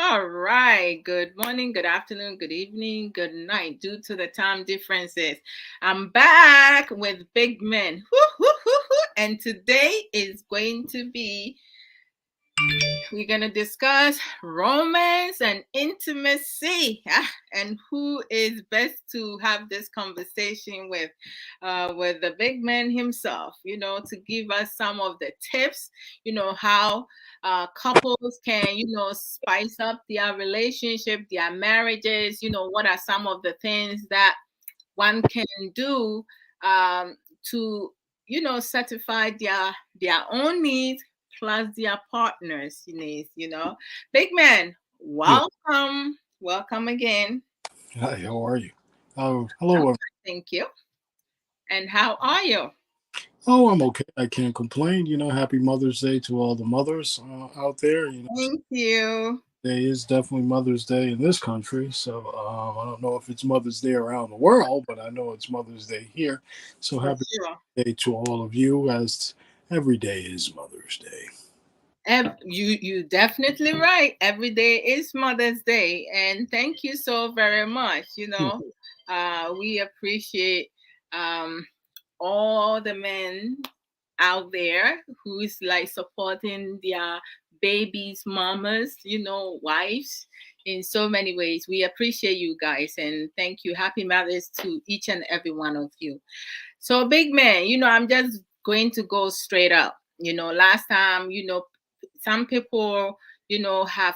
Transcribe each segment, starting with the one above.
All right. Good morning, good afternoon, good evening, good night, due to the time differences. I'm back with big men. Woo, woo, woo, woo. And today is going to be we're going to discuss romance and intimacy, and who is best to have this conversation with the big man himself, to give us some of the tips, how couples can, spice up their relationship, their marriages, what are some of the things that one can do to, satisfy their own needs plus their partners' needs. Big man, Yeah. welcome again. Hi, how are you? Oh, I'm hello. fine, thank you. And how are you? Oh, I'm okay. I can't complain. Happy Mother's Day to all the mothers out there. Thank you. Today is definitely Mother's Day in this country. So I don't know if it's Mother's Day around the world, but I know it's Mother's Day here. So For happy sure. day to all of you, as every day is Mother's Day. You definitely right. Every day is Mother's Day, and thank you so very much. We appreciate um, all the men out there who's like supporting their babies, mamas, wives in so many ways. We appreciate you guys and thank you. Happy Mothers to each and every one of you. So, big man, I'm just going to go straight up. Last time, some people, have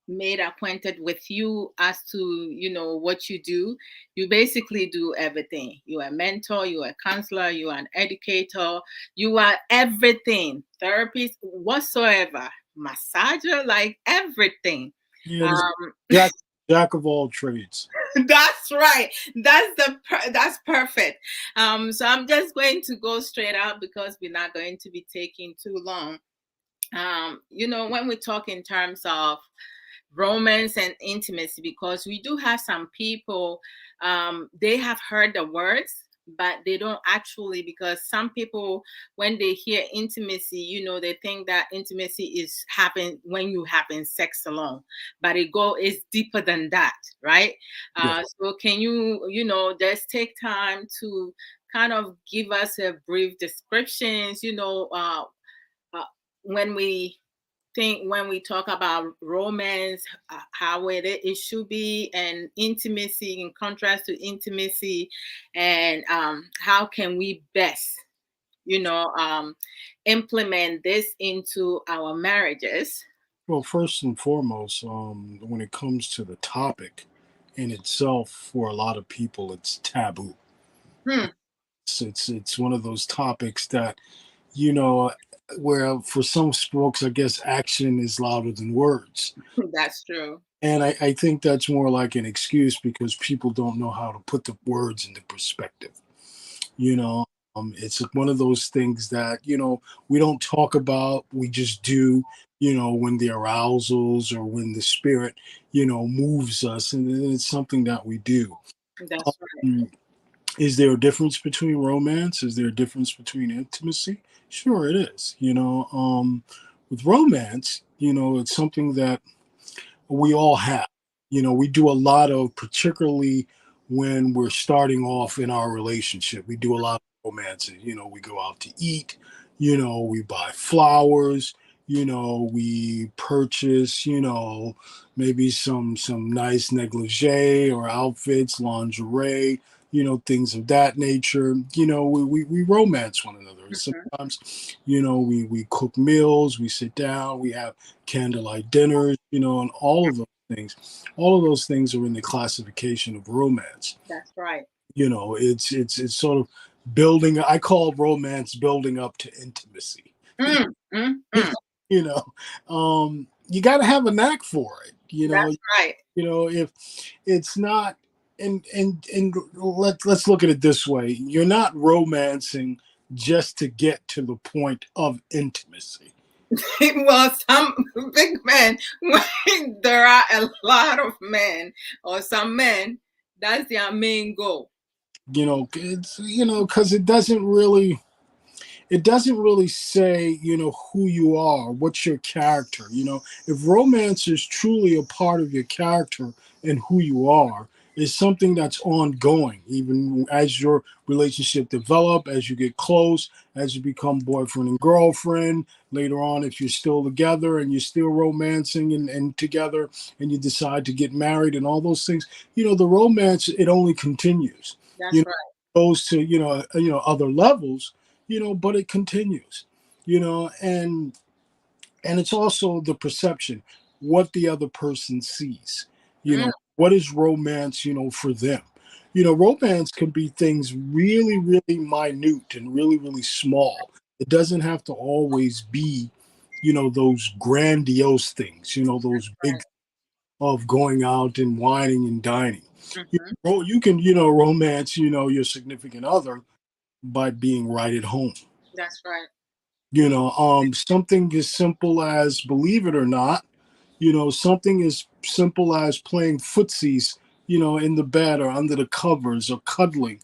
made acquainted with you as to what you do. You basically do everything. You are a mentor, you are a counselor, you are an educator, you are everything, therapist whatsoever, massager, like everything. Yeah, this um Jack, Jack of all trades. that's right. That's perfect. So I'm just going to go straight out because we're not going to be taking too long. When we talk in terms of romance and intimacy, because we do have some people, they have heard the words but they don't actually, because some people, when they hear intimacy, they think that intimacy is happen when you having sex alone, but is deeper than that, right? Yeah. So can just take time to kind of give us a brief descriptions, uh, when we talk about romance, how it should be, and intimacy in contrast to intimacy, and how can we best, you know, um, implement this into our marriages. Well, first and foremost, when it comes to the topic in itself, for a lot of people, it's taboo. Hmm, It's one of those topics that you know where for some folks, I guess action is louder than words, that's true. and I think that's more like an excuse because people don't know how to put the words into perspective. You know, it's one of those things that we don't talk about. We just do. When the arousals or when the spirit moves us, and it's something that we do. That's right. Um, is there a difference between romance? Is there a difference between intimacy? Sure, it is. With romance, it's something that we all have. We do a lot of, particularly when we're starting off in our relationship, we do a lot of romancing. We go out to eat, we buy flowers, we purchase, maybe some nice negligee or outfits, lingerie, things of that nature. We romance one another. Mhm. Sometimes, we cook meals, we sit down, we have candlelight dinners, and all of those things are in the classification of romance. That's right. It's sort of building. I call romance building up to intimacy. Mm, mm, mm. you know, you got to have a knack for it. That's right. If it's not, and let's look at it this way: you're not romancing just to get to the point of intimacy. Well, some big men, there are a lot of men, or some men, that's their main goal. It's because it doesn't really. it doesn't really say, who you are, what's your character. If romance is truly a part of your character and who you are, is something that's ongoing, even as your relationship develop, as you get close, as you become boyfriend and girlfriend. Later on, if you're still together and you're still romancing and together, and you decide to get married and all those things, the romance, it only continues. That's right. Goes to other levels, but it continues, and it's also the perception, what the other person sees, Mm, what is romance, for them. Romance can be things really, really minute and really, really small. It doesn't have to always be, those grandiose things, those big, right. of going out and wining and dining. Hmm. You can, romance, your significant other by being right at home. That's right. Something as simple as, believe it or not, something as simple as playing footsies, in the bed or under the covers or cuddling,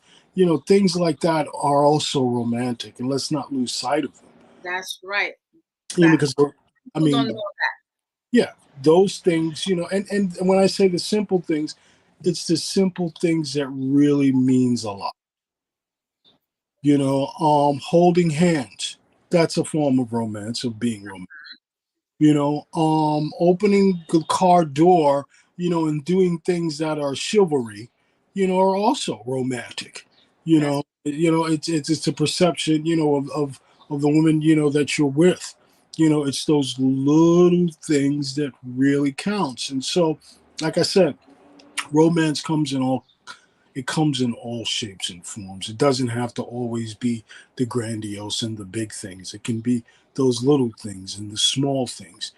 things like that are also romantic, and let's not lose sight of them. That's right. That Because, I people don't mean, know yeah, those things, and when I say the simple things, it's the simple things that really means a lot. Holding hands, that's a form of romance, of being romantic. Opening the car door, and doing things that are chivalry, are also romantic. that. It's a perception, of the woman, that you're with. It's those little things that really counts. And so, like I said, romance comes in all shapes and forms. It doesn't have to always be the grandiose and the big things. It can be those little things and the small things,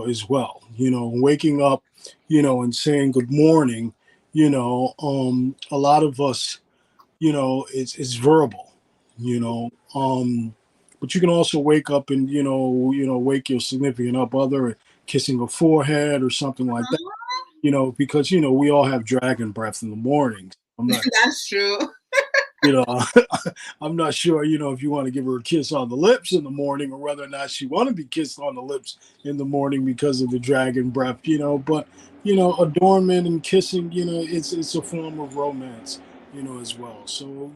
as well. Waking up, and saying good morning, a lot of us, it's verbal, you know, but you can also wake up and, wake your significant other kissing a forehead or something like that, because, we all have dragon breath in the mornings. I'm not That's true. you know I'm not sure, if you want to give her a kiss on the lips in the morning, or whether or not she want to be kissed on the lips in the morning because of the dragon breath, but adornment and kissing, it's a form of romance, as well. So,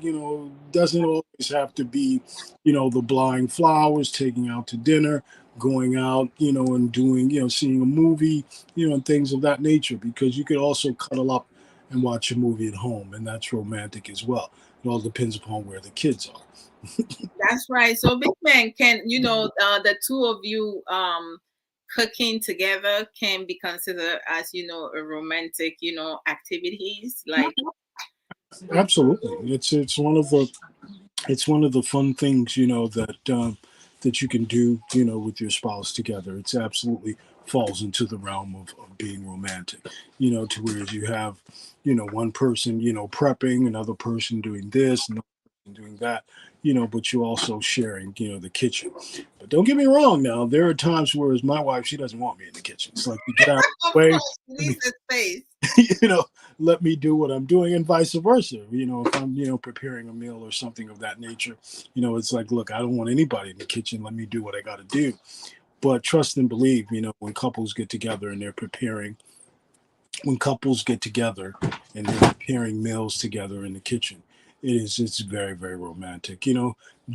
doesn't always have to be, the buying flowers, taking out to dinner, going out, and doing, seeing a movie, and things of that nature, because you could also cuddle up and watch a movie at home, and that's romantic as well. It all depends upon where the kids are. That's right. So, big man, can the two of you cooking together can be considered as a romantic activities like. Absolutely, it's one of the fun things, that you can do, with your spouse together. It's absolutely falls into the realm of being romantic, to where you have, one person, prepping, another person doing this, another person doing that, but you're also sharing, the kitchen. But don't get me wrong, now there are times where, as my wife, she doesn't want me in the kitchen. It's like, you get out of Of the way. course, it Let me needs a space. you know, let me do what I'm doing, and vice versa. If I'm, preparing a meal or something of that nature, it's like, look, I don't want anybody in the kitchen. Let me do what I got to do. But trust and believe, when couples get together and they're preparing, when couples get together and they're preparing meals together in the kitchen, it's very, very romantic.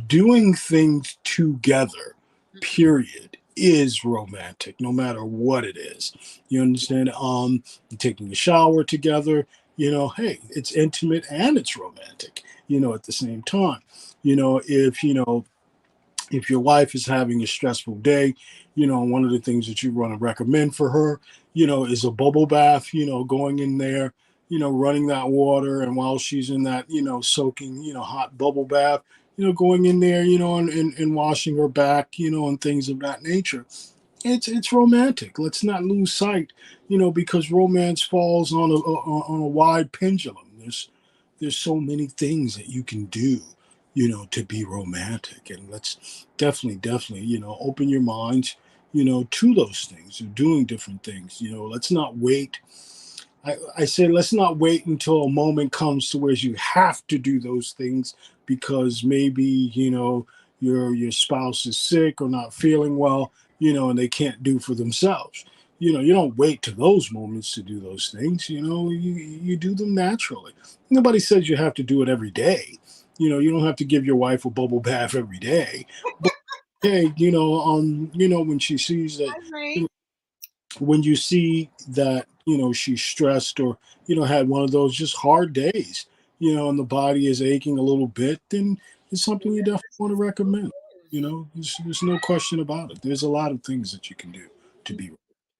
Doing things together, period, is romantic, no matter what it is. You understand? Taking a shower together, hey, it's intimate and it's romantic, at the same time. If if your wife is having a stressful day, one of the things that you want to recommend for her, is a bubble bath, going in there, running that water. And while she's in that, soaking, hot bubble bath, going in there, and washing her back, and things of that nature. It's romantic. Let's not lose sight, because romance falls on a wide pendulum. There's so many things that you can do, to be romantic, and let's definitely, open your minds, to those things, doing different things. Let's not wait. I say let's not wait until a moment comes to where you have to do those things, because maybe, your spouse is sick or not feeling well, and they can't do for themselves. You don't wait to those moments to do those things. You do them naturally. Nobody says you have to do it every day. You don't have to give your wife a bubble bath every day. But hey, when she sees that, All right. when you see that she's stressed, or had one of those just hard days, and the body is aching a little bit, then it's something you definitely want to recommend. There's no question about it. There's a lot of things that you can do to be.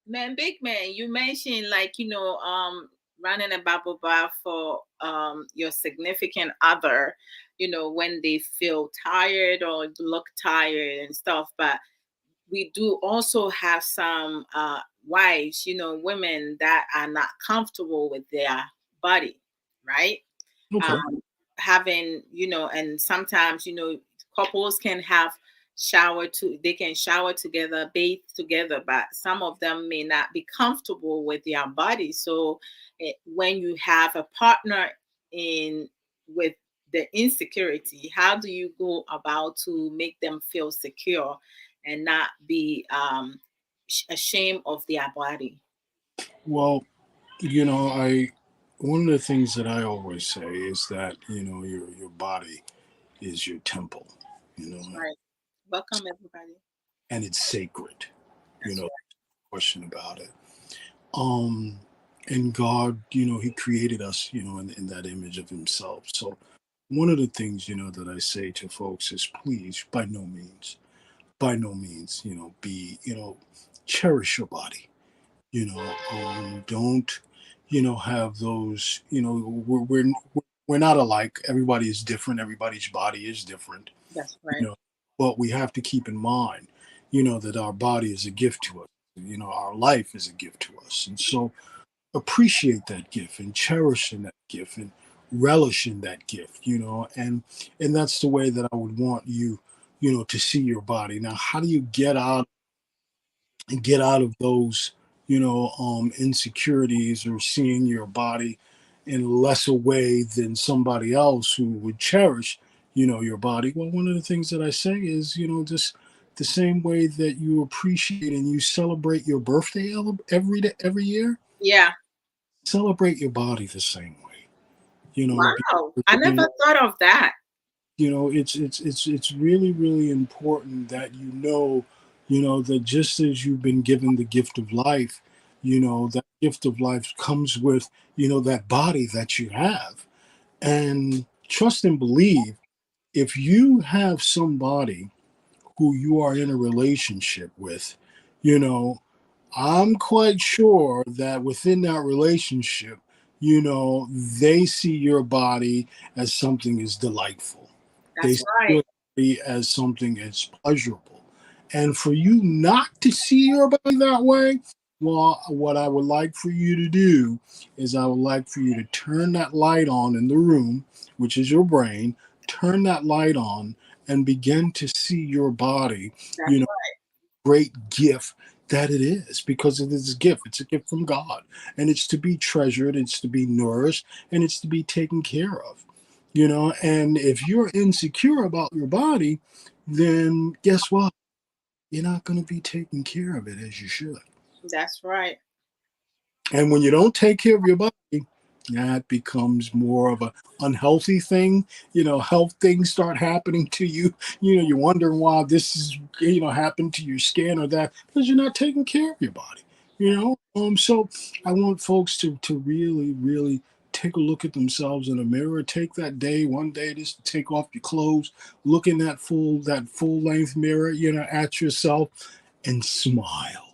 Man, big man, you mentioned like, running a bubble bath for your significant other, when they feel tired or look tired and stuff. But we do also have some wives, women that are not comfortable with their body, right? Okay. um, Having, and sometimes, couples can have they can shower together, bathe together, but some of them may not be comfortable with their body. So when you have a partner in with the insecurity, how do you go about to make them feel secure and not be ashamed of their body? Well, I one of the things that I always say is that your body is your temple, you That's know, right. Welcome, everybody. and it's sacred. That's No question about it. Um, and God, He created us, in that image of Himself. So one of the things, that I say to folks is, please, by no means, be, cherish your body. Don't, have those, we're not alike. Everybody is different. Everybody's body is different, That's you right. know, but we have to keep in mind, that our body is a gift to us. Our life is a gift to us. And so appreciate that gift and cherish in that gift and relish in that gift, and that's the way that I would want you, to see your body. Now, how do you get out of those, insecurities, or seeing your body in less a way than somebody else who would cherish, your body? Well, one of the things that I say is, just the same way that you appreciate and you celebrate your birthday every year, Yeah. celebrate your body the same way. Wow. Because, I never thought of that. it's really, really important that that just as you've been given the gift of life, that gift of life comes with, that body that you have. And trust and believe, if you have somebody who you are in a relationship with, you know, I'm quite sure that within that relationship, they see your body as something is delightful. They That's see right. your body as something as pleasurable. And for you not to see your body that way, well, what I would like for you to do is I would like for you to turn that light on in the room, which is your brain, turn that light on and begin to see your body, That's you know, right. great gift that it is, because it is a gift. It's a gift from God, and it's to be treasured, it's to be nourished, and it's to be taken care of. And if you're insecure about your body, then guess what? You're not going to be taking care of it as you should. That's right. And when you don't take care of your body, that becomes more of a unhealthy thing. Health things start happening to you. You're wondering why this is, happened to your skin or that, because you're not taking care of your body. So I want folks to really, really take a look at themselves in a mirror. Take that day, one day, just to take off your clothes, look in that full length mirror, at yourself, and smile.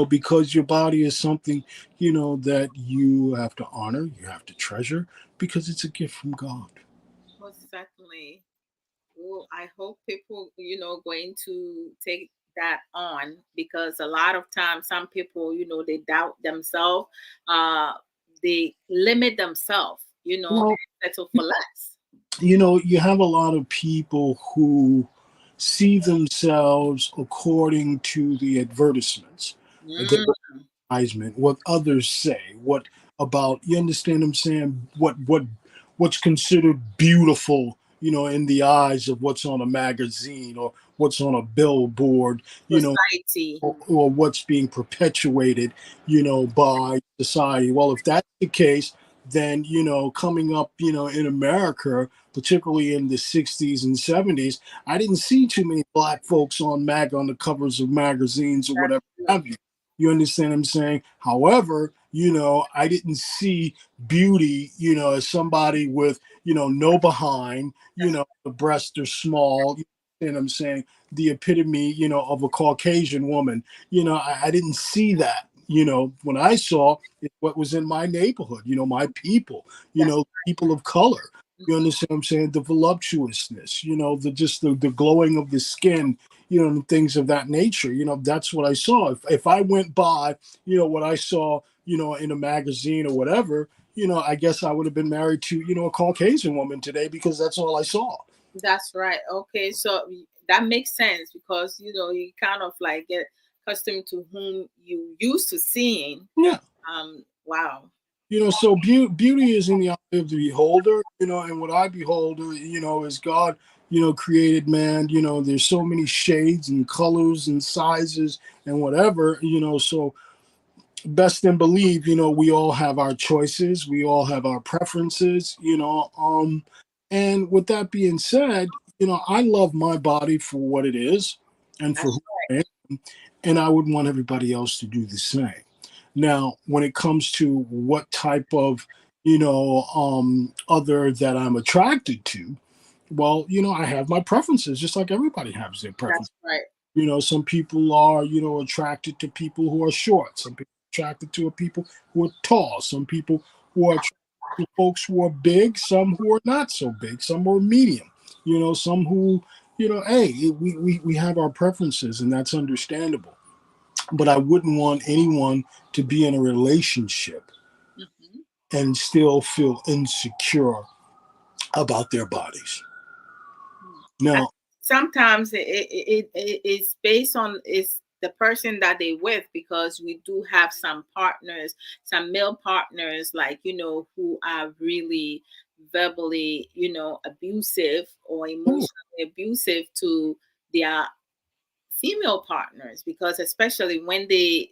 Because your body is something, that you have to honor, you have to treasure, because it's a gift from God. Most certainly. Well, I hope people, going to take that on, because a lot of times some people, they doubt themselves. Uh, they limit themselves, Well, and settle for less. you have a lot of people who see themselves according to the advertisements, the Mm, advertisement, what others say, what about, you understand what I'm saying, what's considered beautiful, in the eyes of what's on a magazine or what's on a billboard, Society. or what's being perpetuated, by society. Well, if that's the case, then, coming up, in America, particularly in the 60s and 70s, I didn't see too many black folks on the covers of magazines or That's whatever true. have you. You understand what I'm saying? However, I didn't see beauty, as somebody with, no behind, That's the breasts are small, you know what I'm saying? The epitome, of a Caucasian woman. I didn't see that. When I saw it, what was in my neighborhood, my people, that's people of color. You mhm. understand what I'm saying? The voluptuousness, the just the glowing of the skin, and things of that nature. That's what I saw. If I went by, what I saw, in a magazine or whatever, I guess I would have been married to, a Caucasian woman today because that's all I saw. That's right. Okay, so that makes sense because you kind of like get accustomed to whom you used to seeing. Yeah. Wow. So beauty is in the eye of the beholder, and what I behold, is God, created man. There's so many shades and colors and sizes and whatever, so best and believe, we all have our choices, we all have our preferences, and with that being said, I love my body for what it is and for That's who I am, and I would want everybody else to do the same. Now, when it comes to what type of, other that I'm attracted to, well, I have my preferences, just like everybody has their that's preferences. right. Some people are, attracted to people who are short. Some people are attracted to people who are tall. Some people who are attracted to folks who are big. Some who are not so big. Some who are medium. Some who, hey, we have our preferences, and that's understandable. But I wouldn't want anyone to be in a relationship Mhm. and still feel insecure about their bodies. I, Now, sometimes it is based on is the person that they with because we do have some partners, some male partners like who are really verbally abusive or oh, emotionally abusive to their female partners because especially when their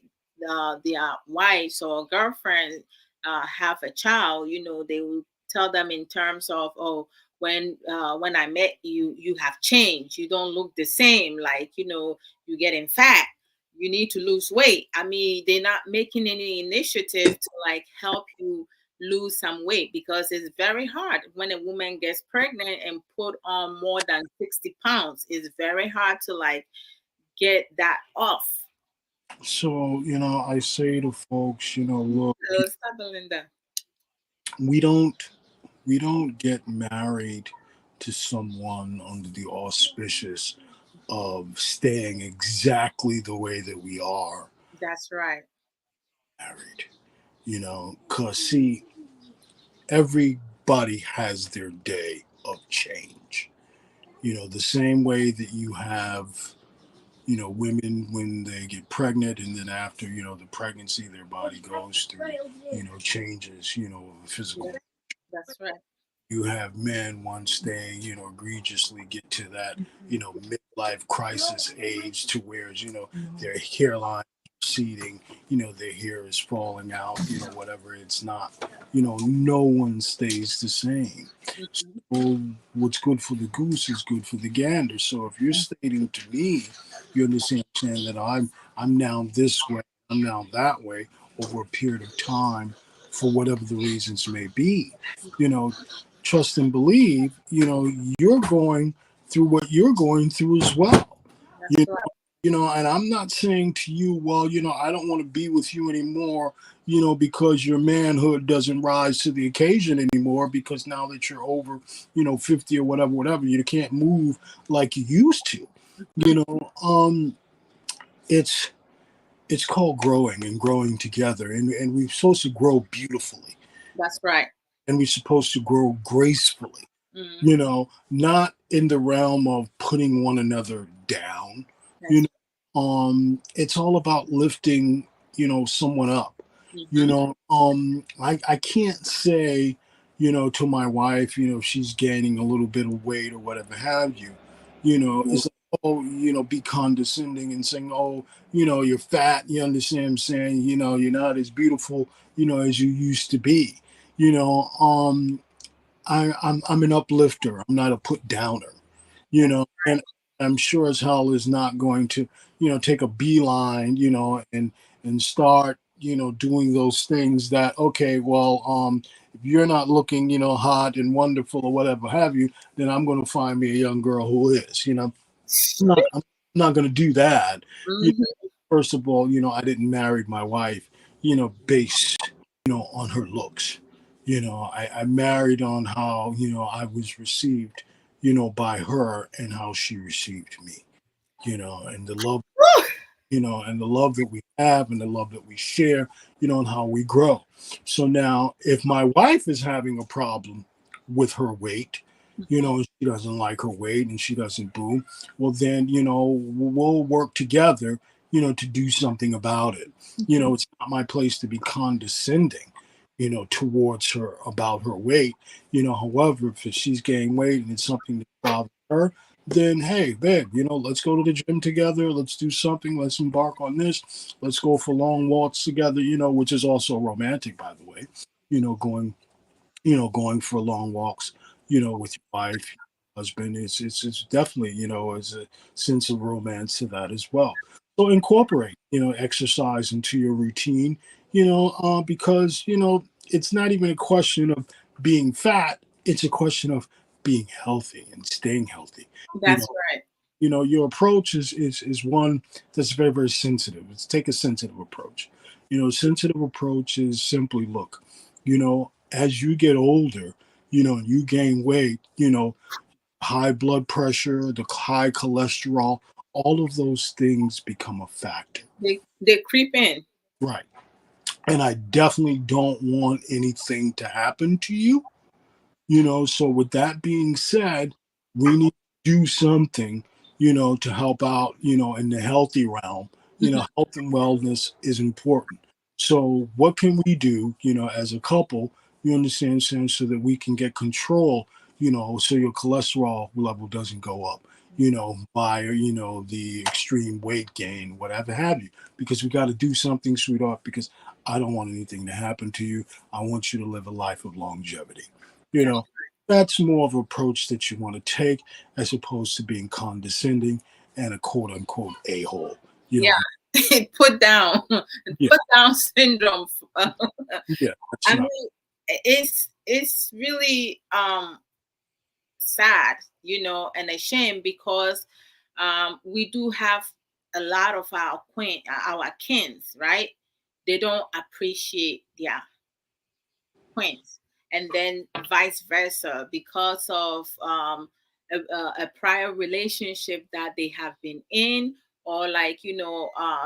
wives or girlfriend have a child, they will tell them in terms of, oh, when I met you, you have changed, you don't look the same, like you're getting fat, you need to lose weight. I mean, they're not making any initiative to like help you lose some weight because it's very hard when a woman gets pregnant and put on more than 60 pounds. It's very hard to like get that off. so, I say to folks, look, So start doing that. we don't we don't get married to someone under the auspicious of staying exactly the way that we are That's right. married. Because see, everybody has their day of change. The same way that you have, women when they get pregnant and then after, the pregnancy, their body goes through, changes, physical. Yes, that's right. You have men once they, egregiously get to that, midlife crisis age to where, their hairline receding, their hair is falling out, whatever it's not, no one stays the same. Mhm. So what's good for the goose is good for the gander. So if you're stating to me, you understand saying that I'm now this way, I'm now that way over a period of time for whatever the reasons may be, you know, trust and believe, you're going through what you're going through as well. That's You right. and I'm not saying to you, well, I don't want to be with you anymore, because your manhood doesn't rise to the occasion anymore because now that you're over, 50 or whatever, you can't move like you used to. You Mhm. know, um, it's it's called growing and growing together, and we're supposed to grow beautifully, That's right. and we're supposed to grow gracefully. Mm. Not in the realm of putting one another down. You That's it's all about lifting, someone up. mhm. I can't say, to my wife, if she's gaining a little bit of weight or whatever have you, it's like, oh, be condescending and saying, oh, you're fat. You understand what I'm saying? You're not as beautiful, as you used to be. You know, I'm an uplifter. I'm not a put downer. And I'm sure as hell is not going to, take a beeline, and start, doing those things that, okay, well, if you're not looking, hot and wonderful or whatever have you, then I'm going to find me a young girl who is, I'm not going to do that. You Mhm. First of all, I didn't marry my wife, based, on her looks. I married on how, I was received, by her and how she received me, and the love, and the love that we have and the love that we share, and how we grow. So now, if my wife is having a problem with her weight, and she doesn't like her weight and she doesn't boom, well, then, we'll work together, to do something about it. It's not my place to be condescending, towards her about her weight. However, if she's gained weight and it's something that bothers her, then hey, babe, let's go to the gym together. Let's do something. Let's embark on this. Let's go for long walks together, which is also romantic, by the way. Going, going for long walks, with your wife, husband. It's definitely, as a sense of romance to that as well. So incorporate, exercise into your routine, because, it's not even a question of being fat. It's a question of being healthy and staying healthy. You That's know, right. your approach is one that's very, very sensitive. Let's take a sensitive approach. Sensitive approach is simply look, as you get older, and you gain weight, high blood pressure, the high cholesterol, all of those things become a factor. They creep in. Right. And I definitely don't want anything to happen to you. So with that being said, we need to do something, to help out, in the healthy realm. Mhm. Health and wellness is important. So what can we do, as a couple, you understand, Sam, so that we can get control, so your cholesterol level doesn't go up, by, the extreme weight gain, whatever have you. Because we got to do something, sweetheart, because I don't want anything to happen to you. I want you to live a life of longevity. You know, that's more of an approach that you want to take as opposed to being condescending and a quote unquote a hole. You Yeah. know, Put down. yeah, Put down syndrome. yeah, that's I not. mean, it's really sad, and a shame because we do have a lot of our kins, right? They don't appreciate their queens, and then vice versa because of a prior relationship that they have been in, or like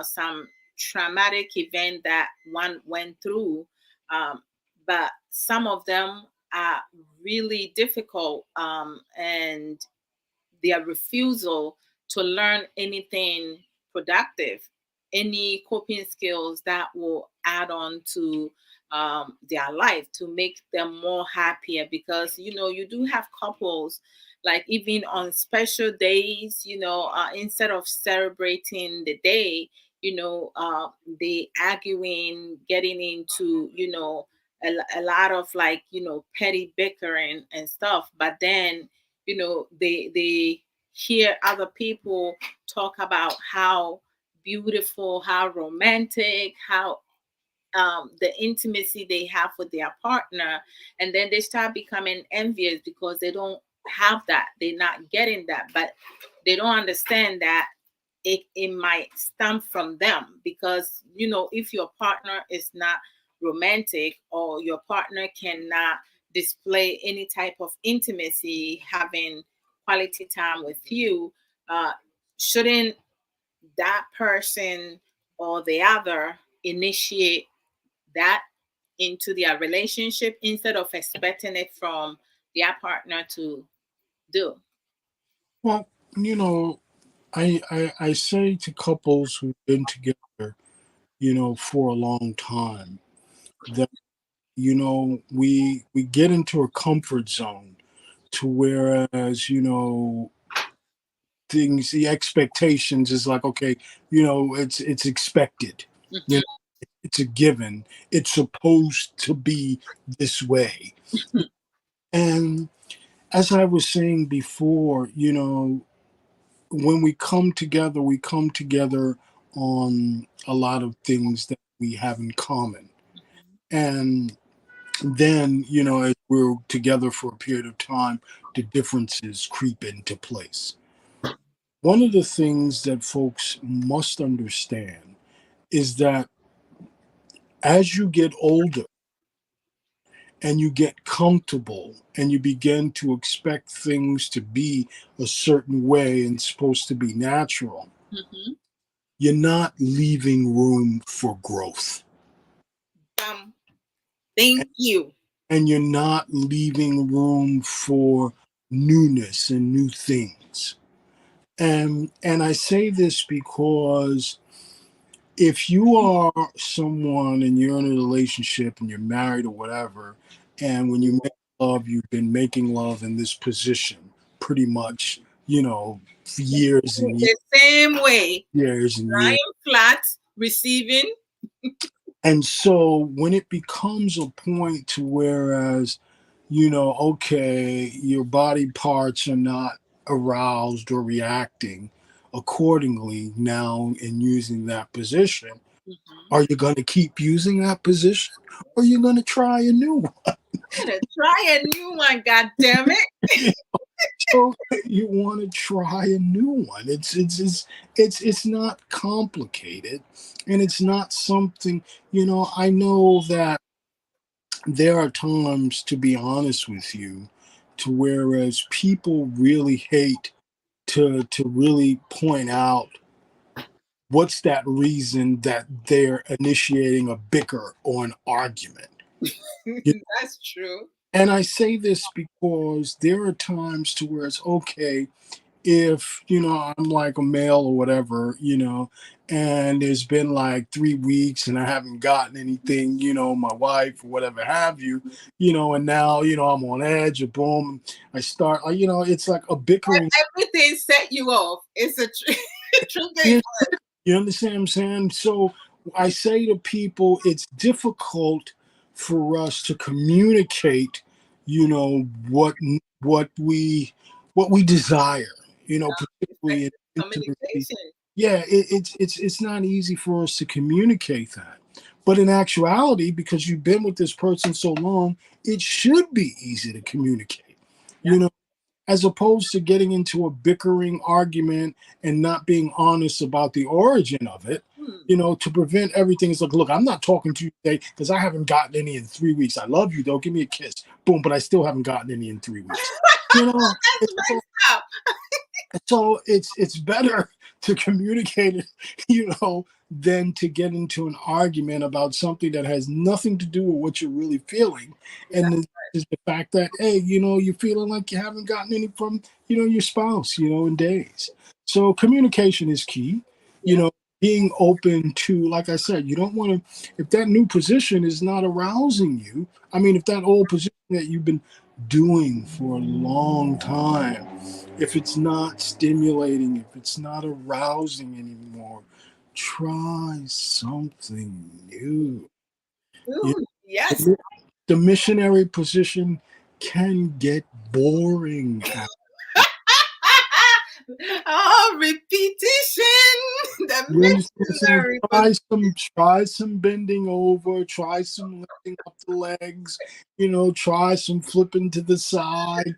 some traumatic event that one went through. But some of them are really difficult, and their refusal to learn anything productive, any coping skills that will add on to their life to make them more happier. Because you do have couples, like even on special days, instead of celebrating the day, they arguing, getting into a lot of like petty bickering and stuff. But then they hear other people talk about how beautiful, how romantic, how the intimacy they have with their partner, and then they start becoming envious because they don't have that, they're not getting that. But they don't understand that it might stem from them, because if your partner is not romantic, or your partner cannot display any type of intimacy, having quality time with you, uh, shouldn't that person or the other initiate that into their relationship instead of expecting it from their partner to do? Well, I say to couples who've been together, for a long time, that we get into a comfort zone to whereas, things, the expectations is like, okay, it's expected. You know, Mhm. it's a given. It's supposed to be this way. And as I was saying before, when we come together on a lot of things that we have in common. And then, as we're together for a period of time, the differences creep into place. One of the things that folks must understand is that as you get older and you get comfortable and you begin to expect things to be a certain way and supposed to be natural, Mhm. you're not leaving room for growth. Thank you. And you're not leaving room for newness and new things. And I say this because if you are someone and you're in a relationship and you're married or whatever, and when you make love, you've been making love in this position pretty much, for years and years, The same way, years and years. lying flat, receiving. And so when it becomes a point to whereas, okay, your body parts are not aroused or reacting accordingly now in using that position, Mhm. are you going to keep using that position or are you going to try a new one? Gotta try a new one, god damn it. So you want to try a new one. It's not complicated, and it's not something. I know that there are times, to be honest with you, to whereas people really hate to really point out what's that reason that they're initiating a bicker or an argument. You- That's true. And I say this because there are times to where it's okay if I'm like a male or whatever, and there's been like 3 weeks and I haven't gotten anything, my wife or whatever have you, and now I'm on edge or boom, I start, it's like a bickering. Everything set you off. It's a true thing. you, you understand what I'm saying? So I say to people, it's difficult for us to communicate, what what we what we desire, particularly in Effective intimacy. communication. Yeah, it's not easy for us to communicate that. But in actuality, because you've been with this person so long, it should be easy to communicate. Yeah. You know, as opposed to getting into a bickering argument and not being honest about the origin of it, Hmm. to prevent everything. It's like, look, I'm not talking to you today because I haven't gotten any in 3 weeks. I love you though. Give me a kiss. Boom, but I still haven't gotten any in 3 weeks. You know, That's it's so, messed up. it's better to communicate it, than to get into an argument about something that has nothing to do with what you're really feeling. And is the fact that, hey, you're feeling like you haven't gotten any from, your spouse, in days. So communication is key, you Yeah. know, being open to, like I said, you don't want to, if that new position is not arousing you, I mean, if that old position that you've been doing for a long time, if it's not stimulating, if it's not arousing anymore, try something new. You Ooh, yes. know, the missionary position can get boring. Oh, repetition. You The understand what I'm saying? missionary. Try some bending over, try some lifting up the legs, try some flipping to the side,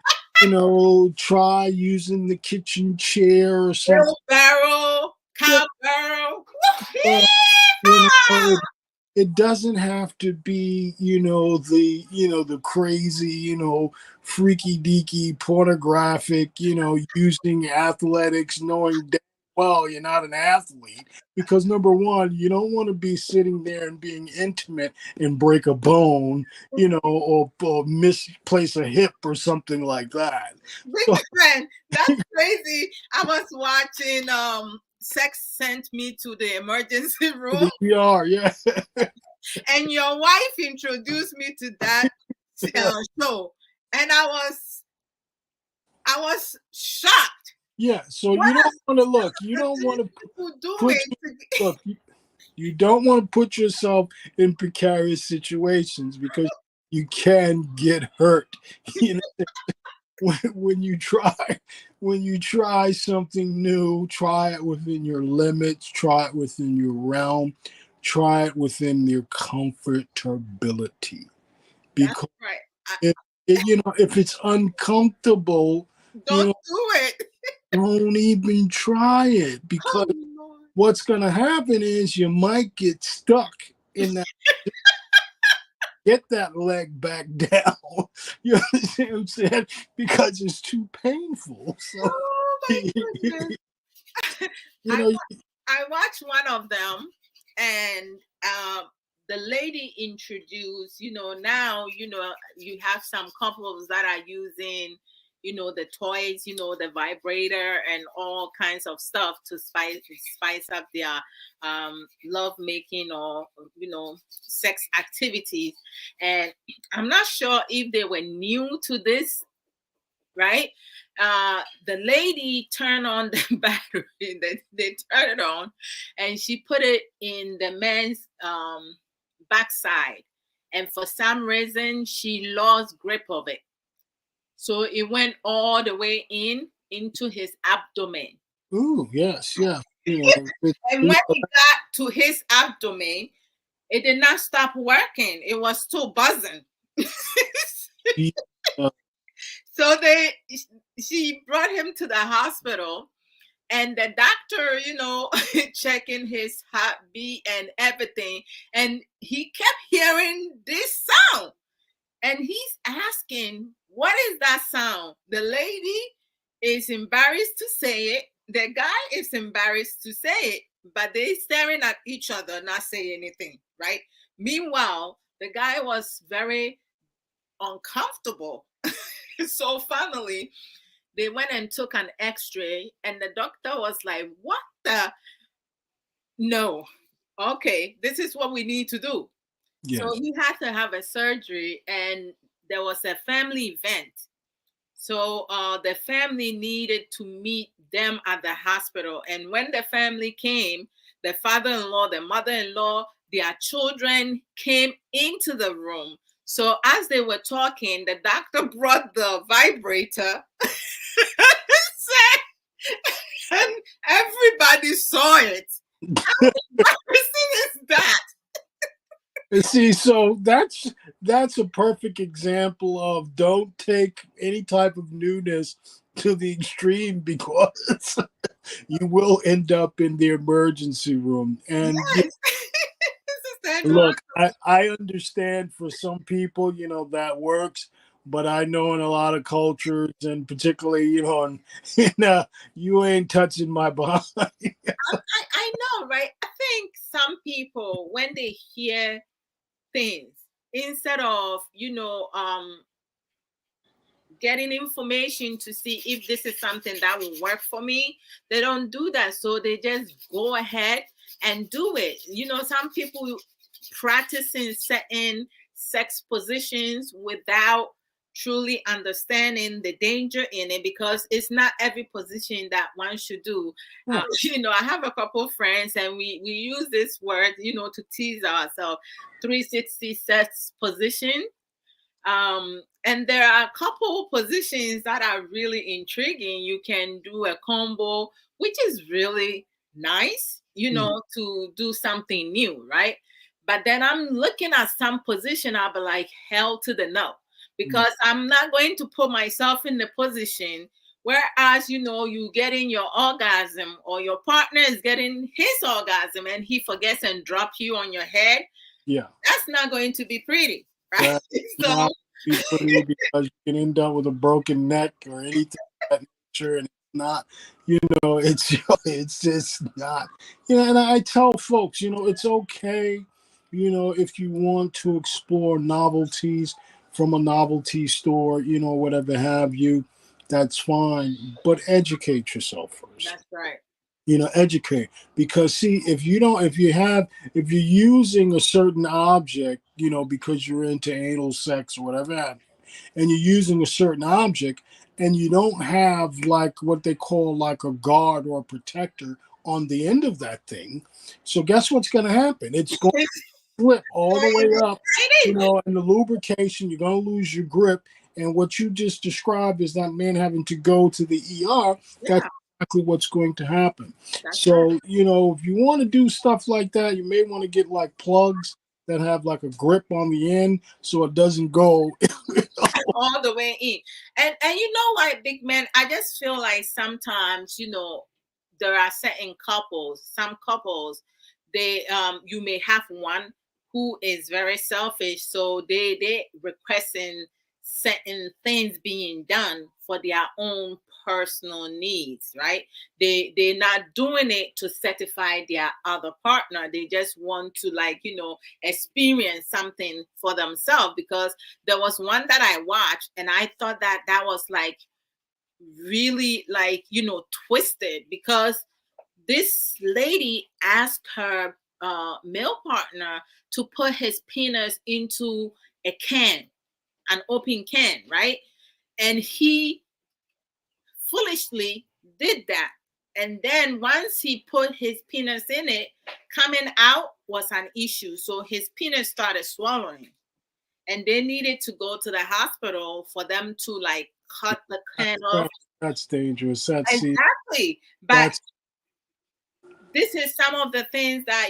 try using the kitchen chair or something. Barrel, Yeah, cow barrel. yeah, it doesn't have to be, the crazy, freaky deaky pornographic, using athletics, knowing damn well you're not an athlete. Because number one, you don't want to be sitting there and being intimate and break a bone, or misplace a hip or something like that. Big So friend, that's crazy. I was watching Sex Sent Me to the Emergency Room. we are, yeah. And your wife introduced me to that show, and I was shocked. Yeah, so What you don't are want to look. You the don't want things to people put doing? look. You don't want to put yourself in precarious situations because you can get hurt. You know, when you try something new, try it within your limits, try it within your realm, try it within your comfortability. That's Because right. if it's uncomfortable, you Don't know, do it. don't even try it, because Oh Lord. what's going to happen is you might get stuck in that. Get that leg back down. You understand what I'm saying? Because it's too painful. So, Oh my you goodness. I know, I watched one of them, and the lady introduced, now, you have some couples that are using, the toys, the vibrator and all kinds of stuff to spice up their love making, or, sex activities. And I'm not sure if they were new to this, right? The lady turned on the battery. They turned it on, and she put it in the man's backside. And for some reason, she lost grip of it. So it went all the way into his abdomen. ooh, yes, yeah. You know, And when he got to his abdomen, it did not stop working. It was still buzzing. uh, So she brought him to the hospital, and the doctor, checking his heartbeat and everything, and he kept hearing this sound, and he's asking, "What is that sound?" The lady is embarrassed to say it. The guy is embarrassed to say it, but they're staring at each other, not saying anything, right? Meanwhile, the guy was very uncomfortable. So finally, they went and took an x-ray, and the doctor was like, "What the? No. Okay, this is what we need to do." So yes. he had to have a surgery, and there was a family event. So the family needed to meet them at the hospital. And when the family came, the father-in-law, the mother-in-law, their children came into the room. So as they were talking, the doctor brought the vibrator and everybody saw it. How embarrassing is that? See, so that's a perfect example of don't take any type of newness to the extreme, because you will end up in the emergency room. And Yes. This is the end. look, I understand for some people, that works, but I know in a lot of cultures, and particularly, you ain't touching my behind. I know, right? I think some people, when they hear things, instead of, getting information to see if this is something that will work for me, they don't do that. So they just go ahead and do it. Some people practicing certain sex positions without truly understanding the danger in it, because it's not every position that one should do. Right. I have a couple of friends, and we use this word, to tease ourselves: 360 sex position. And there are a couple positions that are really intriguing. You can do a combo, which is really nice, Mhm. to do something new, right? But then I'm looking at some position, I'll be like, hell to the no, because I'm not going to put myself in the position whereas, you getting your orgasm, or your partner is getting his orgasm, and he forgets and drop you on your head. Yeah. That's not going to be pretty, right? That So not be pretty, because you can end up with a broken neck or anything of that nature, and it's not, it's it's just not. And I tell folks, it's okay, if you want to explore novelties from a novelty store, whatever have you, that's fine, but educate yourself first. that's right. Educate. Because see, if you don't, if you're using a certain object, because you're into anal sex or whatever have you, and you're using a certain object, and you don't have like what they call like a guard or a protector on the end of that thing, so guess what's going to happen? It's going slip all the way up, and the lubrication, you're going to lose your grip. And what you just described is that man having to go to the ER. That's Yeah, exactly what's going to happen. that's right. So, if you want to do stuff like that, you may want to get like plugs that have like a grip on the end so it doesn't go. All the way in. And you know what, big man, I just feel like sometimes, there are certain couples, some couples, they you may have one who is very selfish, so they requesting certain things being done for their own personal needs, right? They're not doing it to satisfy their other partner. They just want to, like, experience something for themselves. Because there was one that I watched, and I thought that that was like really, like, twisted. Because this lady asked her male partner to put his penis into a can, an open can, right? And he foolishly did that. And then once he put his penis in it, coming out was an issue. So his penis started swallowing, and they needed to go to the hospital for them to, like, cut the can off. That's dangerous. Exactly. But That's this is some of the things that,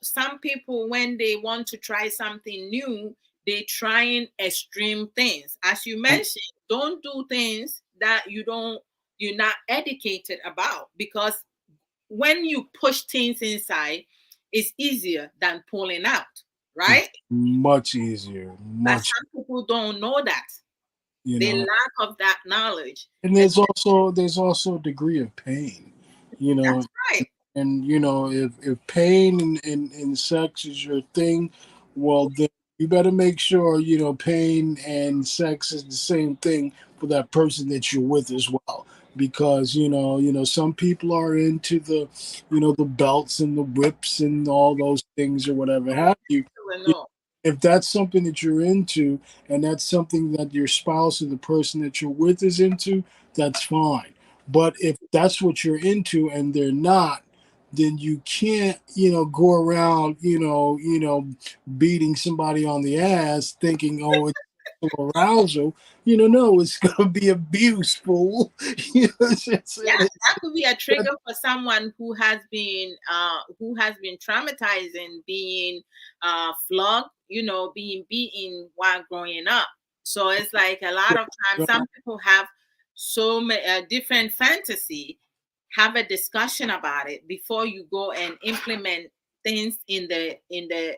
some people, when they want to try something new, they trying extreme things. As you mentioned, don't do things that you're not educated about. Because when you push things inside, it's easier than pulling out, right? much easier, But much, some people don't know that. you They know. lack of that knowledge. And there's also a degree of pain, you know. That's right. And if pain and sex is your thing, well then you better make sure pain and sex is the same thing for that person that you're with as well. Because some people are into the belts and the whips and all those things or whatever have you. No. If that's something that you're into, and that's something that your spouse or the person that you're with is into, that's fine. But if that's what you're into and they're not, then you can't, go around, beating somebody on the ass thinking, oh, it's arousal. No, it's gonna be abuse, fool. Yeah, Saying? that could be a trigger for someone who has been traumatized and being flogged, being beaten while growing up. So it's like a lot of times some people have so many different fantasy. Have a discussion about it before you go and implement things in the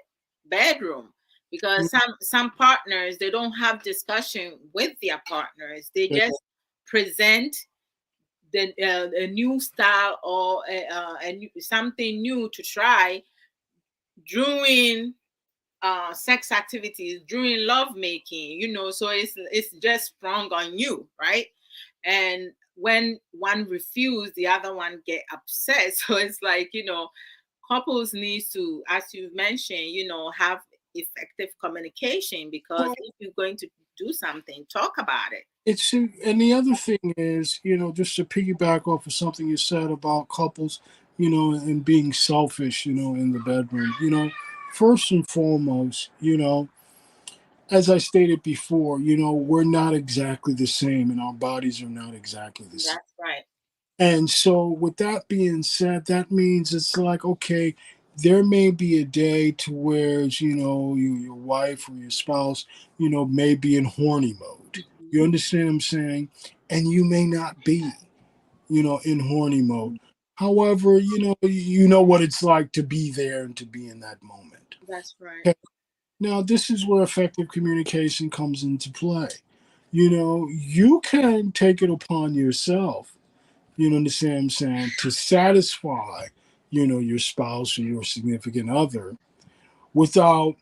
bedroom. Because some partners, they don't have discussion with their partners. They just present a new style, or something new to try during sex activities, during love making. So it's just sprung on you, right? And when one refuse, the other one get upset. So it's like, couples needs to, as you mentioned, have effective communication. Because if you're going to do something, talk about it. And the other thing is, just to piggyback off of something you said about couples, and being selfish, in the bedroom, first and foremost, as I stated before, we're not exactly the same and our bodies are not exactly the same. That's right. And so, with that being said, that means it's like, okay, there may be a day to where, your wife or your spouse, may be in horny mode. You understand what I'm saying? And you may not be, in horny mode. However, you know what it's like to be there and to be in that moment. That's right. Okay. Now, this is where effective communication comes into play. You can take it upon yourself, understand what I'm saying, to satisfy, your spouse or your significant other without,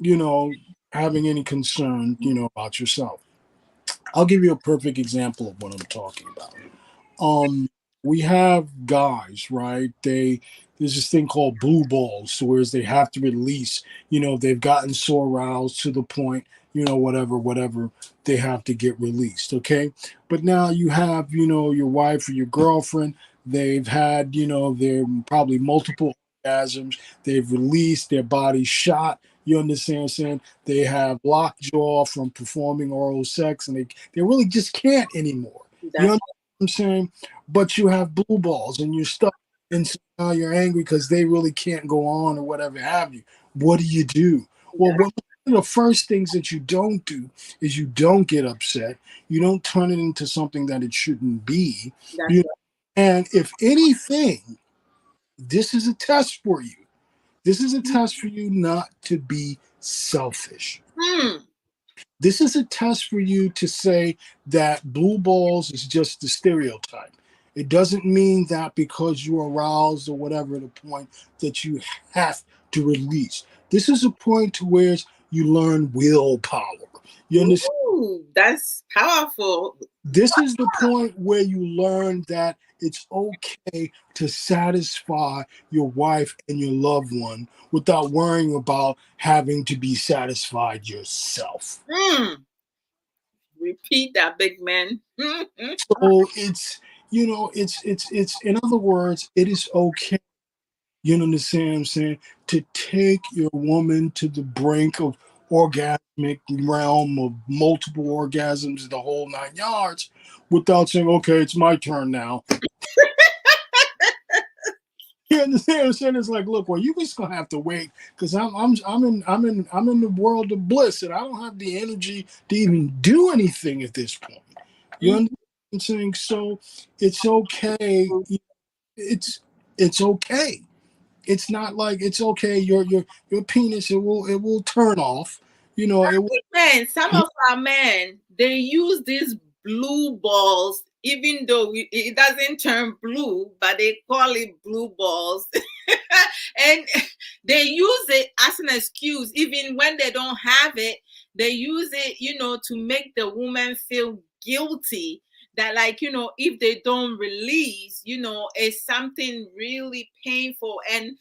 you know, having any concern, about yourself. I'll give you a perfect example of what I'm talking about. Um, we have guys, right? There's this thing called blue balls, so whereas they have to release, they've gotten so aroused to the point, whatever they have to get released. Okay. But now you have, your wife or your girlfriend, they've had, their probably multiple orgasms, they've released, their body shot. You understand what I'm saying? They have lockjaw from performing oral sex, and they really just can't anymore. You That's understand what I'm saying? But you have blue balls and you're stuck, and so now you're angry because they really can't go on or whatever have you. What do? Well, that's one of the first things that you don't do is you don't get upset. You don't turn it into something that it shouldn't be. that's You and if anything, this is a test for you. This is a right. test for you not to be selfish. Hmm. This is a test for you to say that blue balls is just the stereotype. It doesn't mean that because you're aroused or whatever the point that you have to release. This is a point to where you learn willpower. You understand? Ooh, that's powerful. This is the point where you learn that it's okay to satisfy your wife and your loved one without worrying about having to be satisfied yourself. Hmm. Repeat that, big man. So it's in other words, it is okay. You understand what I'm saying? To take your woman to the brink of orgasmic realm of multiple orgasms, the whole 9 yards, without saying, "Okay, it's my turn now." You understand what I'm saying? It's like, look, well, you just gonna have to wait because I'm in the world of bliss, and I don't have the energy to even do anything at this point. You Mhm. understand what I'm saying? So it's okay. It's it's okay. It's not like it's okay. Your penis it will turn off. It will. Men, some of our men, they use these blue balls, even though it doesn't turn blue, but they call it blue balls. And they use it as an excuse, even when they don't have it. They use it, to make the woman feel guilty that, like, if they don't release, it's something really painful. And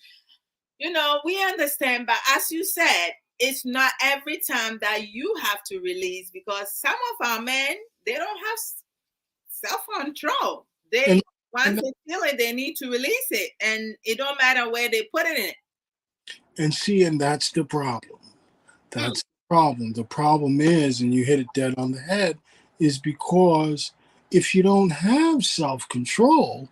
we understand, but as you said, it's not every time that you have to release, because some of our men, they don't have self-control. and They Once and they feel it, they need to release it, and it don't matter where they put it in. and see, and that's the problem. Hmm. That's the problem. The problem is, and you hit it dead on the head, is because if you don't have self control,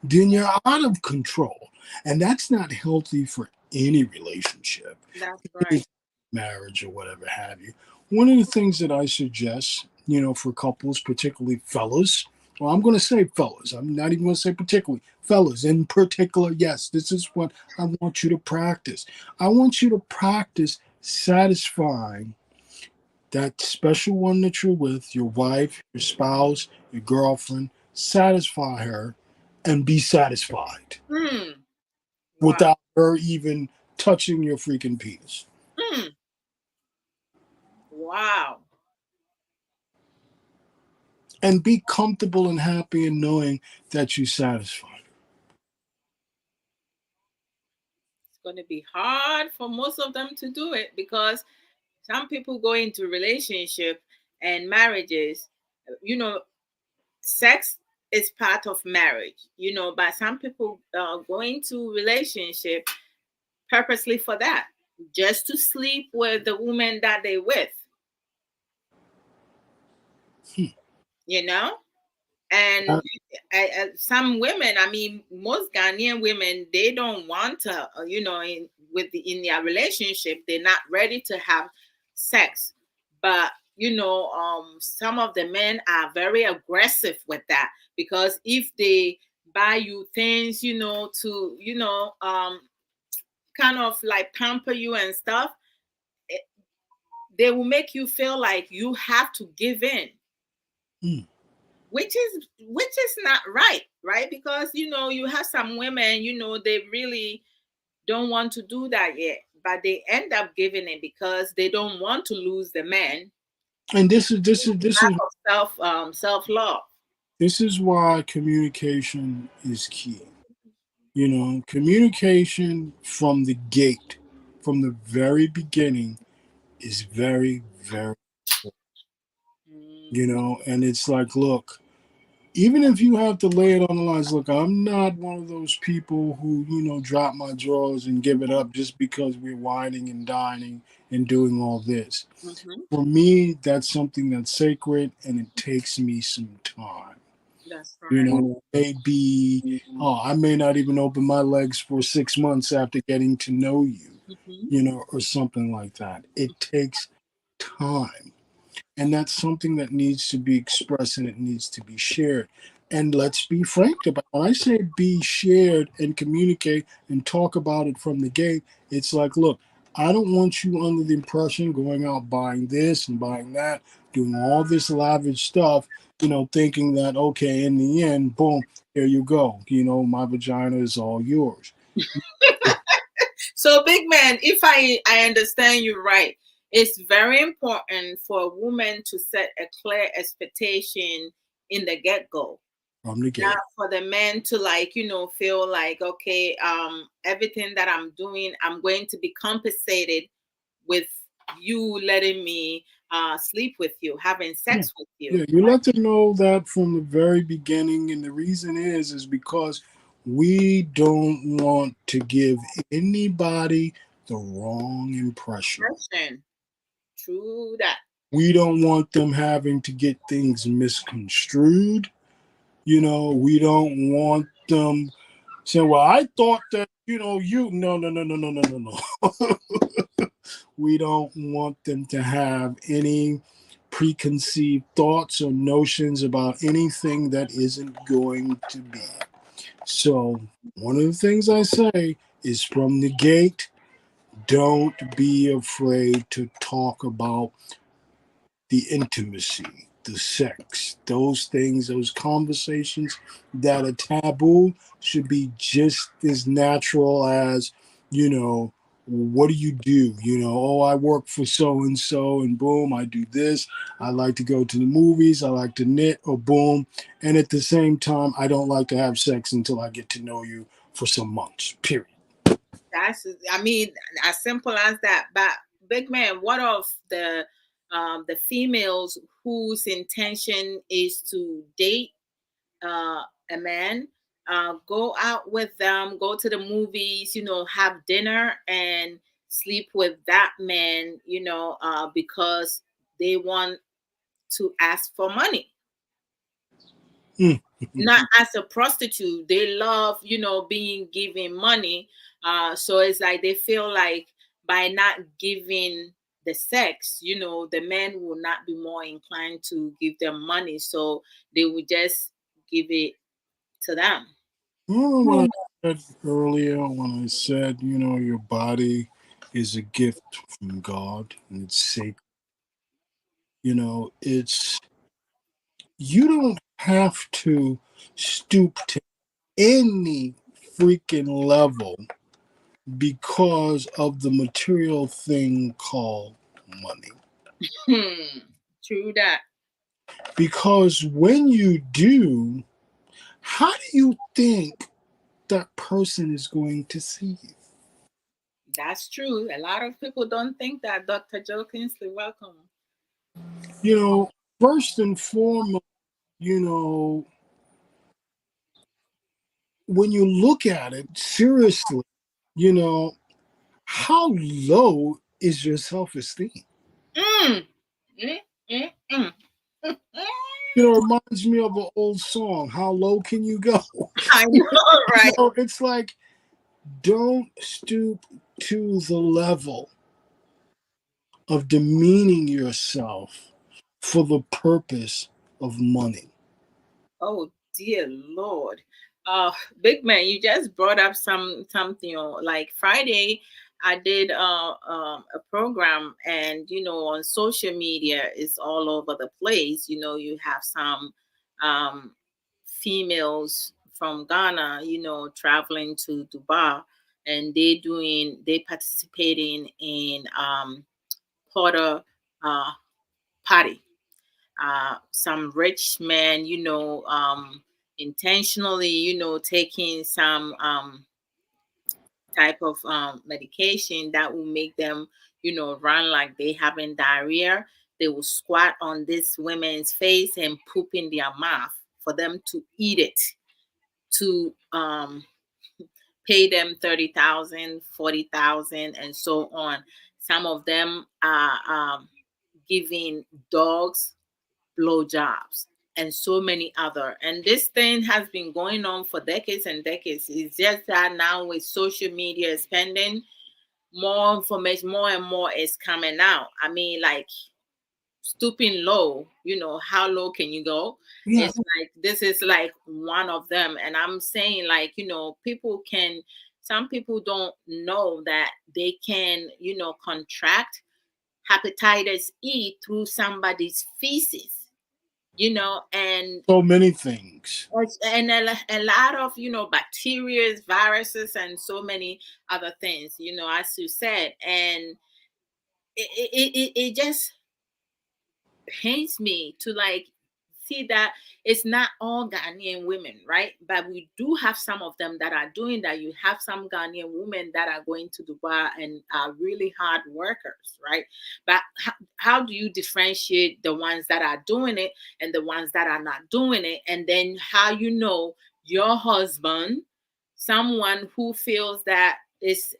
then you're out of control, and that's not healthy for any relationship, That's right. any marriage or whatever have you. One of the things that I suggest, for couples, particularly fellas, well, I'm going to say fellas. I'm not even going to say particularly fellas. In particular, yes, this is what I want you to practice. I want you to practice satisfying that special one that you're with, your wife, your spouse, your girlfriend. Satisfy her and be satisfied Hmm. Wow. without her even touching your freaking penis. Hmm. Wow. And be comfortable and happy in knowing that you satisfied. It's going to be hard for most of them to do it, because some people go into relationship and marriages, you know sex is part of marriage, but some people go into relationship purposely for that, just to sleep with the woman that they with, Hmm. you know and Uh, some women, I mean, most Ghanaian women, they don't want to, in their relationship, they're not ready to have sex. But some of the men are very aggressive with that, because if they buy you things, to kind of like pamper you and stuff, eh, they will make you feel like you have to give in, hmm. which is not right, because you have some women, they really don't want to do that yet, but they end up giving it because they don't want to lose the man. And this is Lack of self love. This is why communication is key. Communication from the gate, from the very beginning, is very, very, and it's like, look, even if you have to lay it on the lines, look, I'm not one of those people who, drop my drawers and give it up just because we're whining and dining and doing all this. Mm-hmm. For me, that's something that's sacred and it takes me some time. That's right. Maybe, I may not even open my legs for 6 months after getting to know you, Mm-hmm. or something like that. It takes time. And that's something that needs to be expressed and it needs to be shared. And let's be frank about it. When I say be shared and communicate and talk about it from the gate, it's like, look, I don't want you under the impression going out buying this and buying that, doing all this lavish stuff, thinking that, okay, in the end, boom, here you go. My vagina is all yours. So, big man, if I understand you right, it's very important for a woman to set a clear expectation in the get go. From the Not gate. for the men to, like, feel like, okay, everything that I'm doing, I'm going to be compensated with you letting me sleep with you, having Yeah. sex with you. Yeah, you let them know that from the very beginning, and the reason is because we don't want to give anybody the wrong impression. Question. True that. We don't want them having to get things misconstrued. We don't want them saying, "Well, I thought that you." No, no, no, no, no, no, no, no. We don't want them to have any preconceived thoughts or notions about anything that isn't going to be. So, one of the things I say is from the gate, don't be afraid to talk about the intimacy, the sex, those things, those conversations that are taboo should be just as natural as, what do you do? Oh, I work for so and so, and boom, I do this. I like to go to the movies. I like to knit, or boom. And at the same time, I don't like to have sex until I get to know you for some months, period. That's, I mean, as simple as that. But big man, what of the females whose intention is to date a man, go out with them, go to the movies, have dinner and sleep with that man, because they want to ask for money, Mm. not as a prostitute. They love, being given money. So it's like they feel like by not giving the sex, the men will not be more inclined to give them money. So they would just give it to them. Remember what I said earlier when I said, your body is a gift from God and it's sacred. It's you don't have to stoop to any freaking level because of the material thing called money. Hmm. True that. Because when you do, how do you think that person is going to see you? That's true. A lot of people don't think that, Dr. Joe Kingsley. Welcome. You know, First and foremost, you know, when you look at it seriously, you know, how low is your self esteem? Mm. Mm, mm, mm. It reminds me of an old song, How Low Can You Go? I know, right? It's like, don't stoop to the level of demeaning yourself for the purpose of money. Oh dear Lord. Big man, you just brought up something, like Friday I did a program, and on social media it's all over the place. You have some females from Ghana, traveling to Dubai, and they participating in Porter uh party. some rich men, intentionally, taking some type of medication that will make them, run like they having diarrhea. They will squat on this women's face and poop in their mouth for them to eat it, to pay them 30,000, 40,000, and so on. Some of them are giving dogs blowjobs and so many other. And this thing has been going on for decades and decades. It's just that now with social media spending, more information, more and more is coming out. I mean, like stooping low, how low can you go? Yeah. It's like this is like one of them. And I'm saying, like, some people don't know that they can, contract hepatitis E through somebody's feces, and So many things. a lot of bacteria, viruses, and so many other things, as you said. And it just pains me to like see that it's not all Ghanaian women, right? But we do have some of them that are doing that. You have some Ghanaian women that are going to Dubai and are really hard workers, right? But how do you differentiate the ones that are doing it and the ones that are not doing it? And then how your husband, someone who feels that it's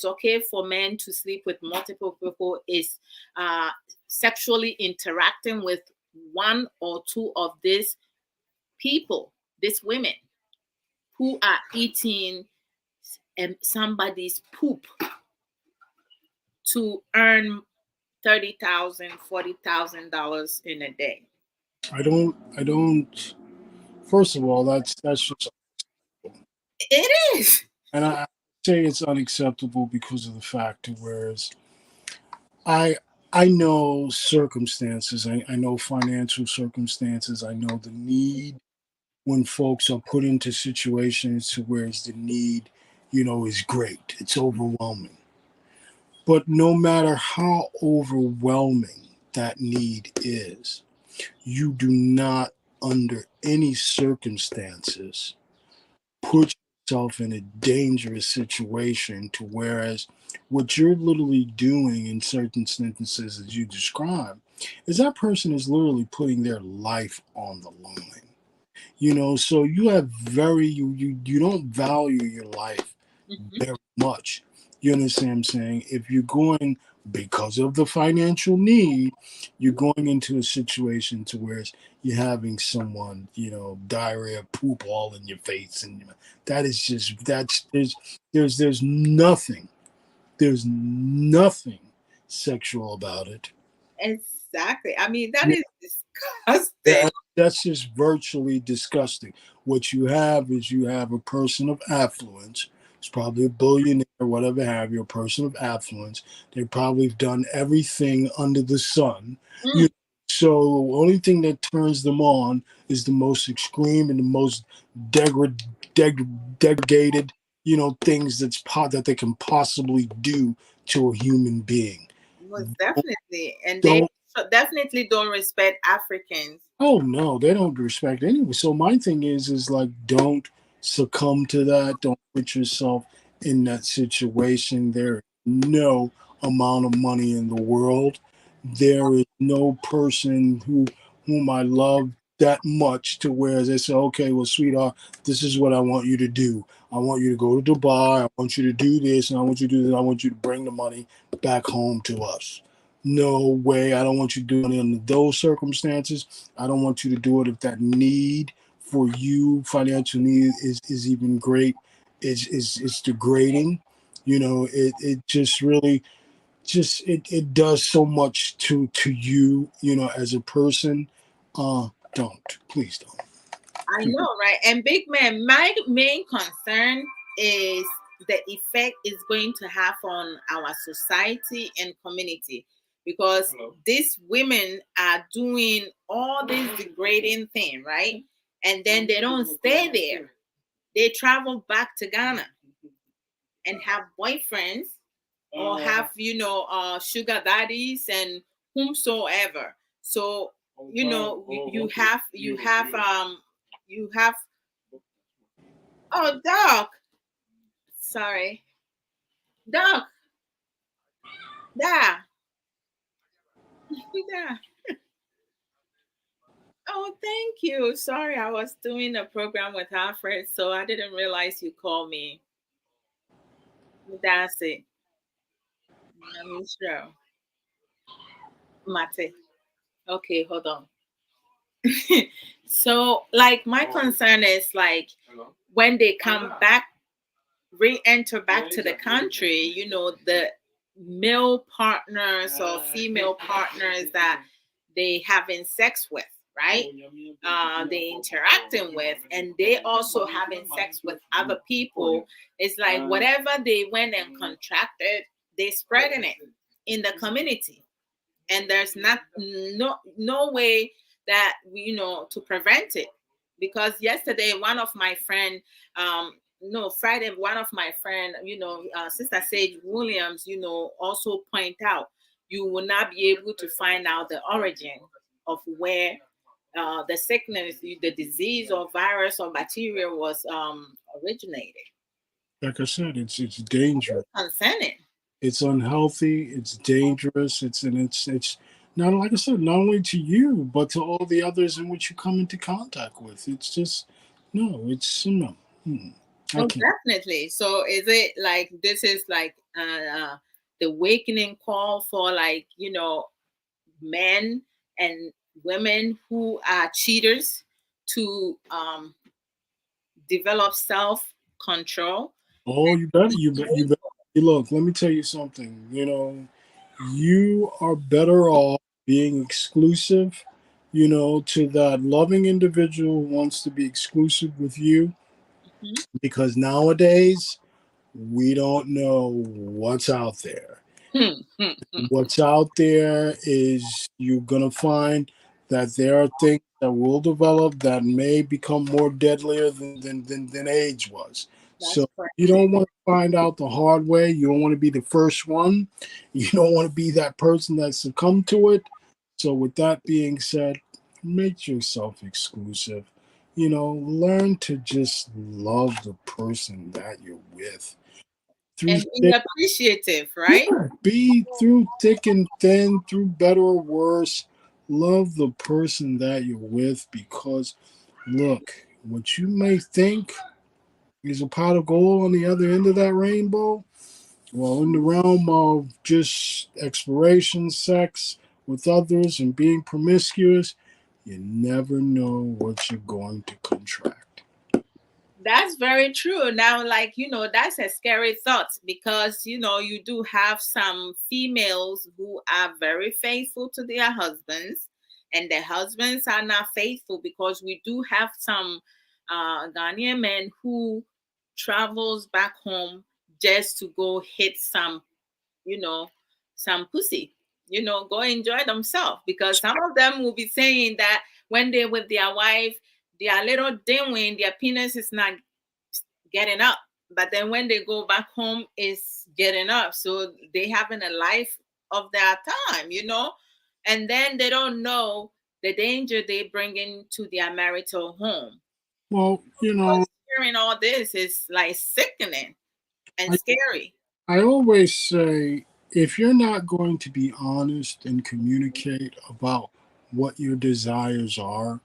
okay for men to sleep with multiple people, is sexually interacting with one or two of these people, these women who are eating somebody's poop to earn $30,000, $40,000 in a day. I don't. First of all, that's just, It is. and I say it's unacceptable because of the fact that whereas I I know circumstances, I know financial circumstances, I know the need when folks are put into situations to where the need, is great. It's overwhelming. But no matter how overwhelming that need is, you do not, under any circumstances, put yourself in a dangerous situation to whereas what you're literally doing in certain instances as you describe is that person is literally putting their life on the line. So you have you don't value your life Mhm. very much. You understand what I'm saying? If you're going because of the financial need, you're going into a situation to where you're having someone, diarrhea, poop all in your face, and that is just there's there's nothing sexual about it. Exactly. I mean, that Yeah, is disgusting. that, that's just virtually disgusting. What you have is you have a person of affluence. It's probably a billionaire, whatever have you, a person of affluence. They probably have done everything under the sun. Mm. You so the only thing that turns them on is the most extreme and the most degraded, things that they can possibly do to a human being. Most definitely. And they Don't definitely don't respect Africans. Oh no, they don't respect anyway. So my thing is like don't succumb to that. Don't put yourself in that situation. There is no amount of money in the world. There is no person whom I love that much to where they say, okay, well, sweetheart, this is what I want you to do. I want you to go to Dubai. I want you to do this, and I want you to do that. I want you to bring the money back home to us. No way. I don't want you doing it under those circumstances. I don't want you to do it if that need for you, financial need, is even great. It's degrading. It just really it does so much to you, as a person. Don't. Please don't. I know, right? And big man, my main concern is the effect it's going to have on our society and community, because these women are doing all this degrading thing, right? And then they don't stay there. They travel back to Ghana and have boyfriends or have, sugar daddies and whomsoever. So you have oh dog, sorry, dog, da, da. Oh, thank you. Sorry, I was doing a program with Alfred, so I didn't realize you called me. That's it. Let me show. Mate. Okay, hold on. So, like, my concern is like when they come back, re-enter back to the country, the male partners or female partners that they having sex with, right? They interacting with, and they also having sex with other people. It's like whatever they went and contracted, they spreading it in the community, and there's not no way that to prevent it, because yesterday one of my friend, no, Friday, one of my friend, Sister Sage Williams, also point out you will not be able to find out the origin of where the sickness, the disease or virus or bacteria was originated. Like I said, it's dangerous. Concerning. It's unhealthy. It's dangerous. It's not, like I said, not only to you but to all the others in which you come into contact with. It's just no. It's no. I Oh, can't. definitely. So is it like this is like the awakening call for, like, men and women who are cheaters to develop self control? Oh, you better. You better. Look, let me tell you something. You are better off being exclusive. To that loving individual who wants to be exclusive with you, because nowadays we don't know what's out there. What's out there is you're gonna find that there are things that will develop that may become more deadlier than AIDS was. That's So you correct. don't want to find out the hard way. You don't want to be the first one. You don't want to be that person that succumbed to it. So with that being said, make yourself exclusive. Learn to just love the person that you're with through And being appreciative, right? yeah, be through thick and thin, through better or worse. Love the person that you're with, because look, what you may think is a pot of gold on the other end of that rainbow, well, in the realm of just exploration, sex with others, and being promiscuous, you never know what you're going to contract. That's very true. Now, like, that's a scary thought, because, you do have some females who are very faithful to their husbands, and their husbands are not faithful, because we do have some Ghanaian men who travels back home just to go hit you know, some pussy, go enjoy themselves, because some of them will be saying that when they're with their wife, their little dimwit, their penis is not getting up. But then when they go back home, it's getting up. So they having a life of their time, and then they don't know the danger they bring into their marital home. Well, Because hearing all this is like sickening and I, scary. I always say, if you're not going to be honest and communicate about what your desires are,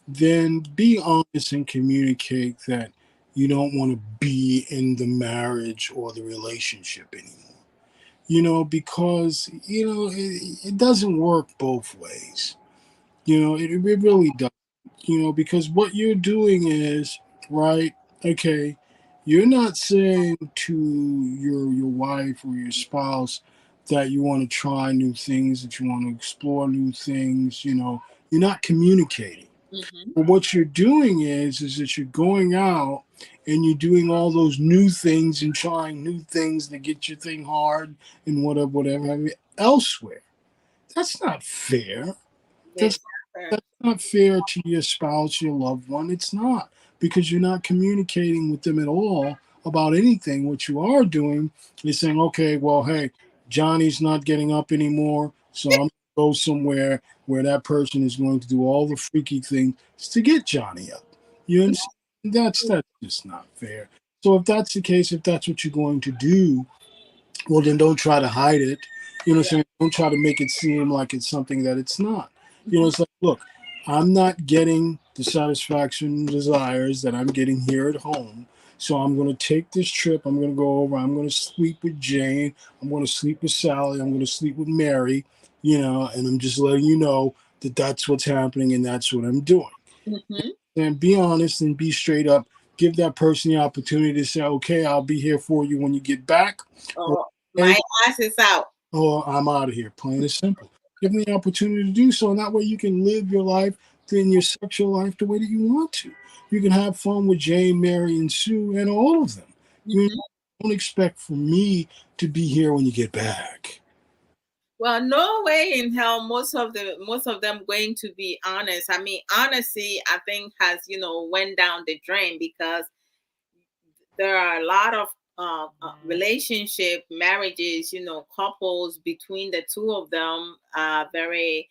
then be honest and communicate that you don't want to be in the marriage or the relationship anymore. Because, it doesn't work both ways. It really does. Because what you're doing is, right, okay, you're not saying to your wife or your spouse that you want to try new things, that you want to explore new things. You're not communicating. Hmm. But what you're doing is that you're going out and you're doing all those new things and trying new things to get your thing hard and whatever have you, elsewhere. That's not fair. That's Exactly. that's not fair to your spouse, your loved one. It's not, because you're not communicating with them at all about anything. What you are doing is saying, okay, well, hey, Johnny's not getting up anymore, so I'm go somewhere where that person is going to do all the freaky things to get Johnny up. You understand? That's just not fair. So if that's the case, if that's what you're going to do, well then don't try to hide it. You know what I'm saying? Don't try to make it seem like it's something that it's not. You know, it's like, look, I'm not getting the satisfaction and desires that I'm getting here at home. So I'm going to take this trip. I'm going to go over. I'm going to sleep with Jane. I'm going to sleep with Sally. I'm going to sleep with Mary. You know, and I'm just letting you know that that's what's happening and that's what I'm doing. Mm-hmm. And be honest and be straight up. Give that person the opportunity to say, okay, I'll be here for you when you get back. Or, Oh, hey, my ass is out. or I'm out of here. Plain and simple. Give them the opportunity to do so. And that way you can live your life, then your sexual life the way that you want to. You can have fun with Jane, Mary, and Sue, and all of them. You Mm-hmm. don't expect for me to be here when you get back. Well, no way in hell most of them going to be honest. I mean, honesty, I think has went down the drain because there are a lot of relationship marriages, couples between the two of them are very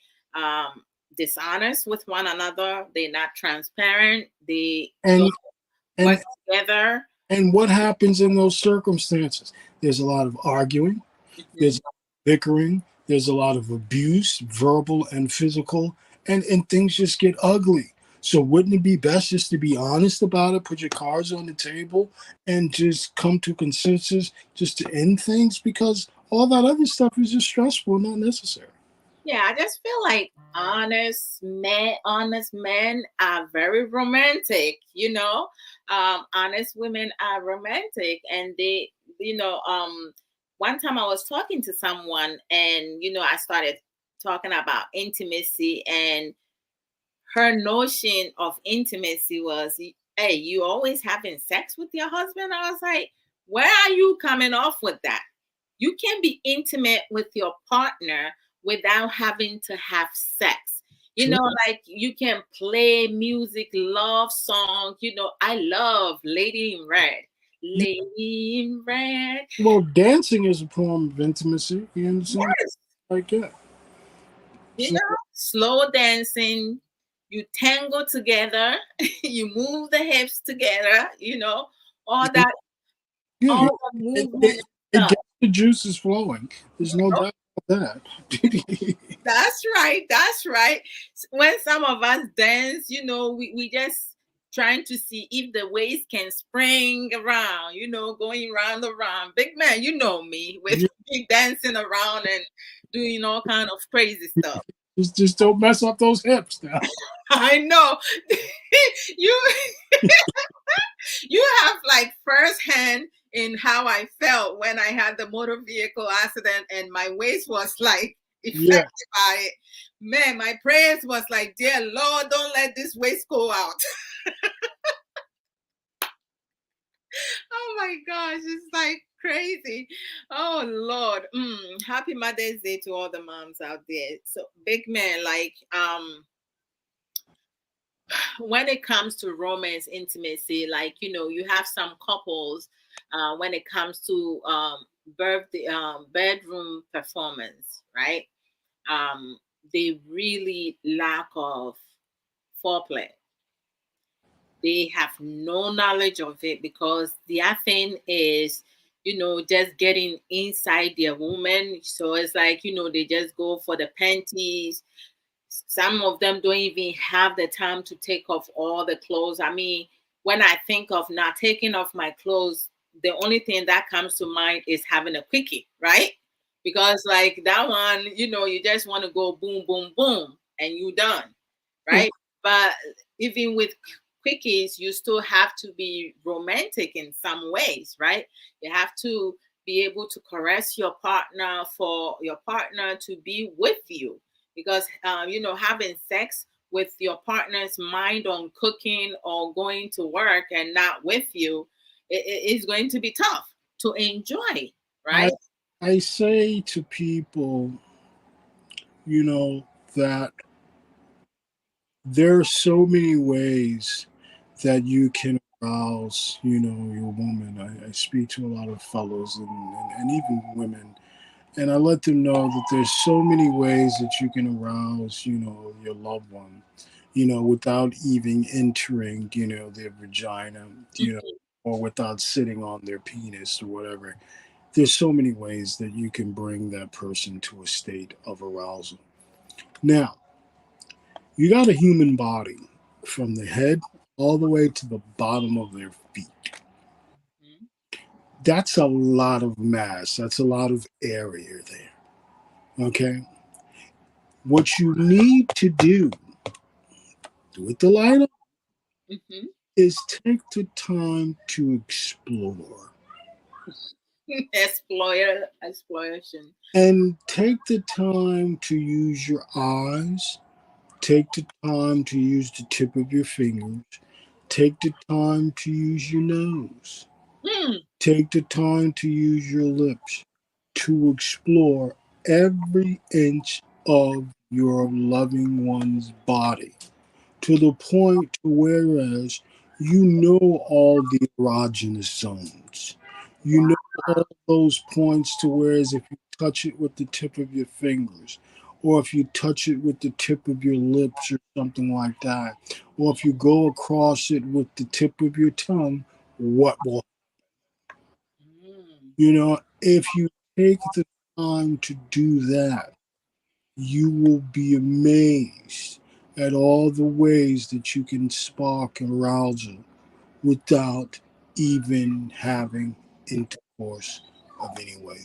dishonest with one another. They're not transparent. They don't And work and together. and what happens in those circumstances? There's a lot of arguing. Mhm. There's bickering. There's a lot of abuse, verbal and physical, and things just get ugly. So wouldn't it be best just to be honest about it, put your cards on the table, and just come to consensus just to end things? Because all that other stuff is just stressful, not necessary. Yeah, I just feel like honest men are very romantic. Honest women are romantic, and one time I was talking to someone, and I started talking about intimacy, and her notion of intimacy was, hey, you always having sex with your husband? I was like, where are you coming off with that? You can be intimate with your partner without having to have sex. True. Like you can play music, love songs. I love Lady in Red. Yeah. Lady in Red. Well, dancing is a form of intimacy. You understand? Yes. Like that. So Slow dancing, you tango together, you move the hips together, all that, yeah, all the it, movement it, it stuff. gets the juices flowing. There's no doubt about that. That's right. That's right. When some of us dance, we just trying to see if the waist can spring around, going round around. Big man, you know me with Yeah, big dancing around and doing all kind of crazy stuff. just don't mess up those hips now. I know. you you have like firsthand in how I felt when I had the motor vehicle accident and my waist was like Yeah. affected by it. Man, my prayers was like, dear Lord, don't let this waist go out. Oh my gosh, it's like crazy. Oh Lord. Happy Mother's Day to all the moms out there. So big man, like when it comes to romance intimacy, like you have some couples when it comes to birthday bedroom performance, right? They really lack of foreplay. They have no knowledge of it because their thing is just getting inside their woman. So it's like they just go for the panties. Some of them don't even have the time to take off all the clothes. I mean, when I think of not taking off my clothes, the only thing that comes to mind is having a quickie, right? Because like that one, you just want to go boom, boom, boom, and you done, right? But even with quickies, you still have to be romantic in some ways, right? You have to be able to caress your partner for your partner to be with you because having sex with your partner's mind on cooking or going to work and not with you it is going to be tough to enjoy, I right? I say to people, that there are so many ways that you can arouse, your woman. I speak to a lot of fellows and even women, And I let them know that there's so many ways that you can arouse, your loved one, without even entering, their vagina, or without sitting on their penis or whatever. There's so many ways that you can bring that person to a state of arousal. Now, you got a human body from the head all the way to the bottom of their feet. Mhm. That's a lot of mass. That's a lot of area there. Okay. What you need to do with the light on, Mhm. is take the time to explore Exploration. and take the time to use your eyes. Take the time to use the tip of your fingers. Take the time to use your nose. Hmm. Take the time to use your lips to explore every inch of your loving one's body to the point to whereas you know all the erogenous zones. You know all those points to whereas if you touch it with the tip of your fingers, or if you touch it with the tip of your lips or something like that, or if you go across it with the tip of your tongue, what will, Mm. if you take the time to do that, you will be amazed at all the ways that you can spark arousal without even having intercourse of any way.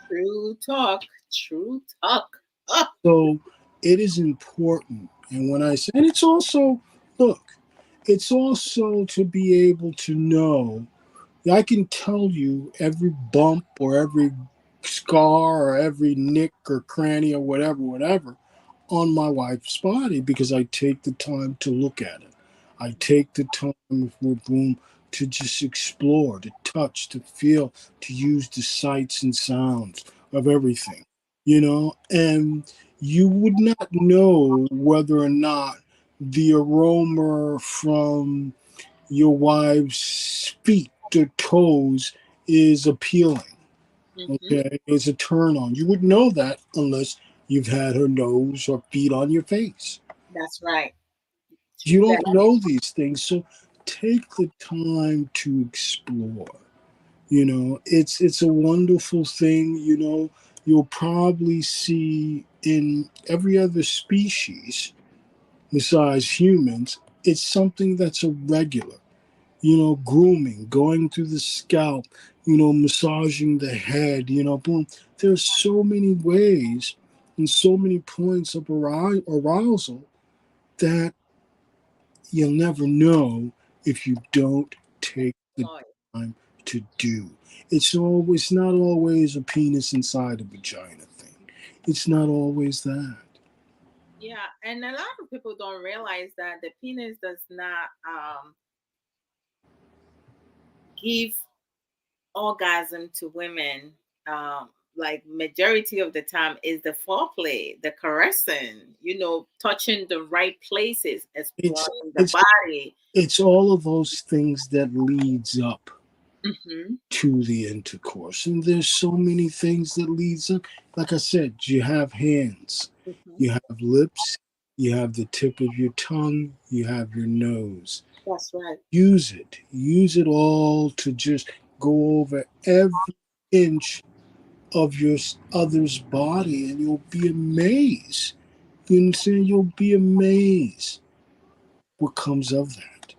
True talk. True talk. Oh. So it is important. And when I say, and it's also, look, it's also to be able to know, I can tell you every bump or every scar or every nick or cranny or whatever on my wife's body because I take the time to look at it. I take the time with room to just explore, to touch, to feel, to use the sights and sounds of everything, and you would not know whether or not the aroma from your wife's feet or toes is appealing. Mhm. Okay, is a turn on. You would know that unless you've had her nose or feet on your face. That's right. You That, don't know these things, so take the time to explore. It's a wonderful thing. You'll probably see in every other species besides humans. It's something that's a regular. Grooming, going through the scalp, massaging the head, boom. There's so many ways and so many points of arousal that you'll never know if you don't take the Lord. time to do. It's not always a penis inside a vagina thing. It's not always that. Yeah, and a lot of people don't realize that the penis does not give orgasm to women. Like majority of the time is the foreplay, the caressing, touching the right places, It's exploring the it's body. it's all of those things that leads up Hmm. to the intercourse. And there's so many things that leads up. Like I said, you have hands, Hmm. you have lips, you have the tip of your tongue, you have your nose. That's right. Use it. Use it all to just go over every inch of your other's body and you'll be amazed. You understand? You'll be amazed what comes of that.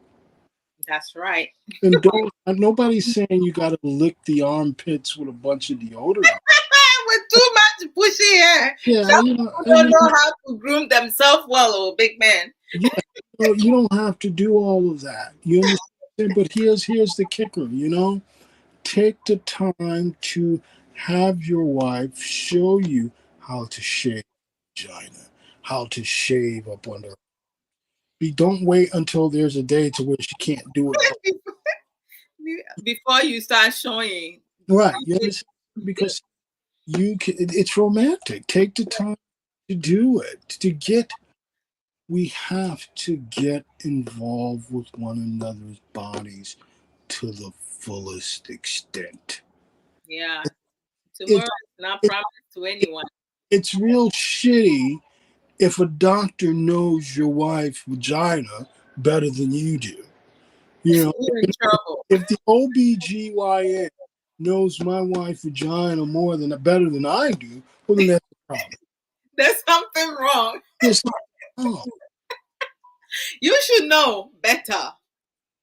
That's right. And don't nobody's saying you gotta lick the armpits with a bunch of deodorant. With too much bushy hair, Yeah, some people I don't mean, know how to groom themselves well, oh, big man. yeah, you don't have to do all of that. You understand? But here's the kicker. Take the time to have your wife show you how to shave vagina, how to shave up under. Don't wait until there's a day to where she can't do it. Before you start showing. Right? You understand? Because it's romantic. Take the time to do it. We have to get involved with one another's bodies to the fullest extent. Yeah, Tomorrow It, is not it, promised to anyone. it's real shitty if a doctor knows your wife's vagina better than you do. You know, You're in trouble. if the OBGYN knows my wife's vagina more than better than I do, well, then that's a problem. There's something wrong. There's something wrong. You should know better.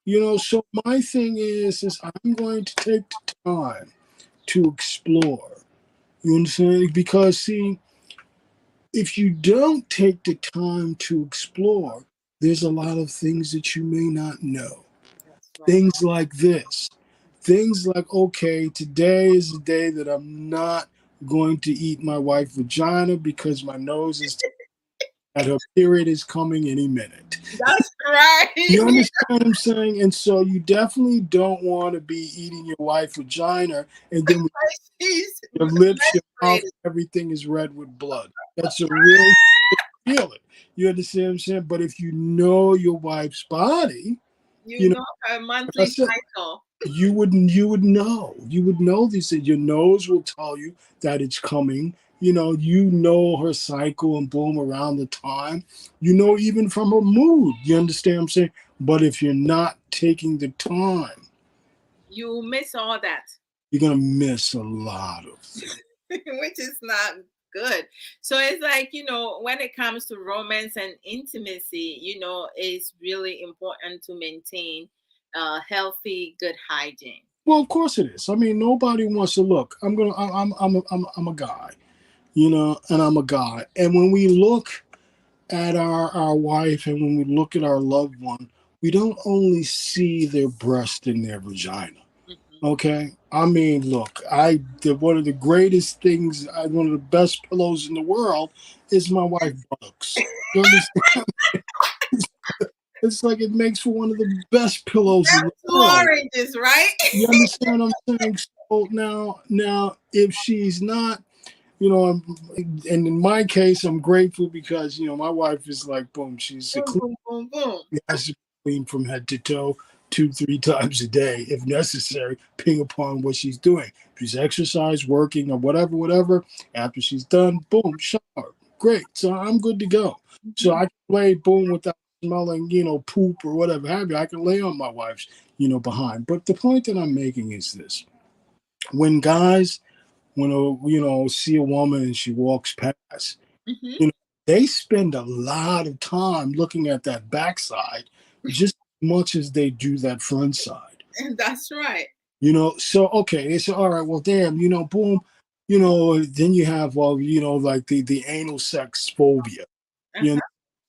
You know, so my thing is I'm going to take the time to explore. You understand? Because see, if you don't take the time to explore, there's a lot of things that you may not know. That's right. Things like this. Things like, okay, today is the day that I'm not going to eat my wife's vagina because my nose is that her period is coming any minute. That's right. You understand what I'm saying? And so you definitely don't want to be eating your wife's vagina and then She's your lips, your mouth, menstruated. everything is red with blood. That's a real feeling. You understand what I'm saying? But if you know your wife's body, You you know, know her like I monthly said, cycle. you would know these things. Your nose will tell you that it's coming. You know her cycle and boom around the time. Even from her mood. You understand what I'm saying? But if you're not taking the time, You miss all that. you're gonna miss a lot of things. Which is not good. So it's like, when it comes to romance and intimacy, it's really important to maintain healthy, good hygiene. Well, of course it is. I mean, nobody wants to look. I'm a guy, and I'm a guy. And when we look at our wife and when we look at our loved one, we don't only see their breast and their vagina. Hmm. Okay, I mean, look, one of the greatest things, one of the best pillows in the world is my wife's buttocks. You understand? It's like it makes for one of the best pillows in the Two world. oranges, right? You understand what I'm saying? So now, if she's not, and in my case, I'm grateful because my wife is like, boom, she's a Boom, clean. boom, boom, boom. Has to clean from head to toe 2-3 times a day if necessary, depending upon what she's doing. If she's exercise, working, or whatever. After she's done, boom, shower. Great. So I'm good to go. So Mhm. I can lay boom without smelling, poop or whatever have you. I can lay on my wife's, behind. But the point that I'm making is this: when guys, see a woman and she walks past, Mhm. you know, they spend a lot of time looking at that backside just as much as they do that front side. That's right. So okay, they say, all right, well, damn, boom, then you have, well, like the anal sex phobia. You know, Uh-huh.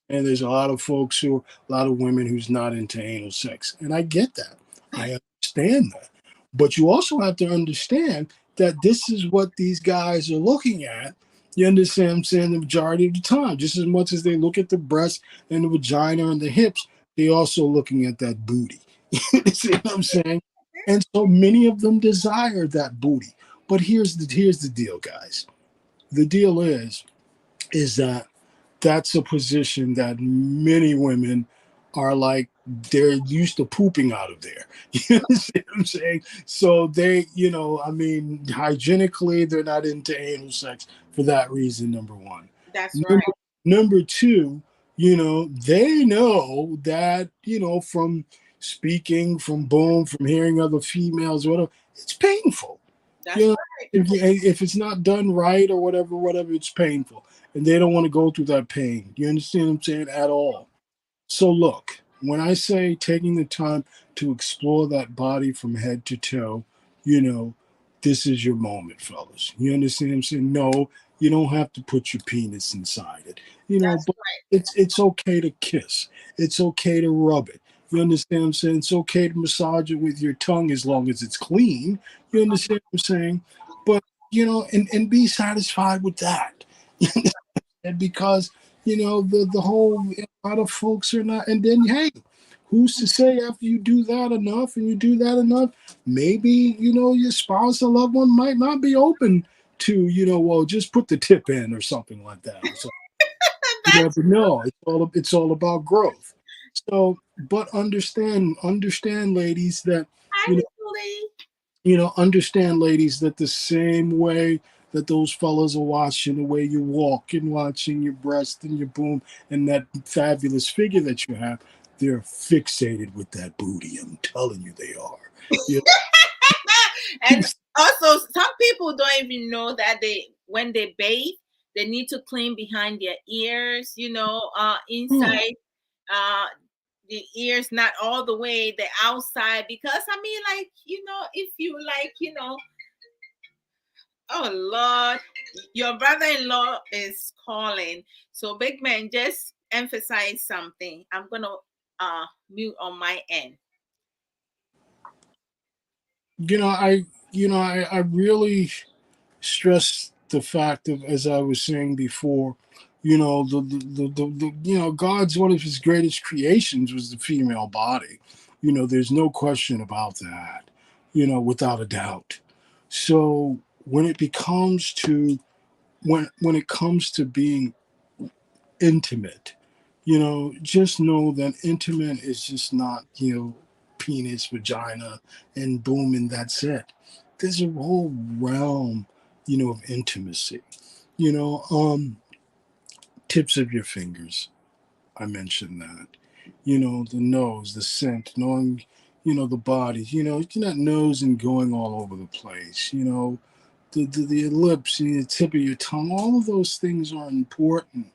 and there's a lot of women who's not into anal sex, and I get that. I understand that, but you also have to understand that this is what these guys are looking at. You understand what I'm saying? The majority of the time, just as much as they look at the breast and the vagina and the hips, they also looking at that booty. You see what I'm saying? And so many of them desire that booty. But here's the deal, guys. The deal is that that's a position that many women are like, they're used to pooping out of there. You see what I'm saying? So they, I mean, hygienically, they're not into anal sex for that reason, number one. That's right. Number two, they know that, from speaking, from boom, from hearing other females, whatever, it's painful. That's You know, right. if it's not done right or whatever, it's painful. And they don't want to go through that pain. You understand what I'm saying? At all. So look, when I say taking the time to explore that body from head to toe, you know, this is your moment, fellas. You understand what I'm saying? No, you don't have to put your penis inside it. That's But it's okay to kiss. It's okay to rub it. You understand what I'm saying? It's okay to massage it with your tongue as long as it's clean. You understand what I'm saying? But and be satisfied with that. And because the whole, a lot of folks are not, and then hey, who's to say after you do that enough and you do that enough, maybe your spouse or loved one might not be open to, well, just put the tip in or something like that, or something. You that's never know. It's all about growth. So but understand, ladies, that you know actually. Understand, ladies, that the same way that those fellas are watching the way you walk and watching your breast and your boom and that fabulous figure that you have, they're fixated with that booty. I'm telling you, they are. You And also, some people don't even know that when they bathe, they need to clean behind their ears, know, inside the ears, not all the way the outside. Because I mean, like, if you like, oh Lord, your brother-in-law is calling. So big man, just emphasize something. I'm gonna mute on my end. I really stress the fact of, as I was saying before, God's one of his greatest creations was the female body. There's no question about that, without a doubt. So when it comes to being intimate, just know that intimate is just not, penis, vagina, and boom, and that's it. There's a whole realm, of intimacy. You know, um, Tips of your fingers. I mentioned that. The nose, the scent, knowing, the body. You're not nosing going all over the place. The lips, the tip of your tongue. All of those things are important.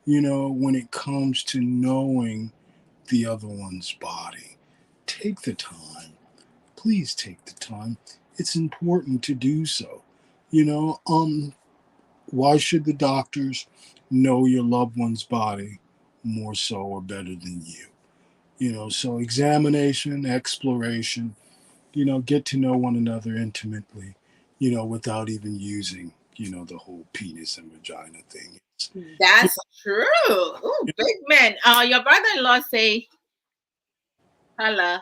When it comes to knowing the other one's body. Take the time. Please take the time. It's important to do so. You know, um, why should the doctors know your loved one's body more so or better than you? So examination, exploration, get to know one another intimately, without even using, the whole penis and vagina thing. That's true. Oh, big man. Your brother-in-law say, "Hello."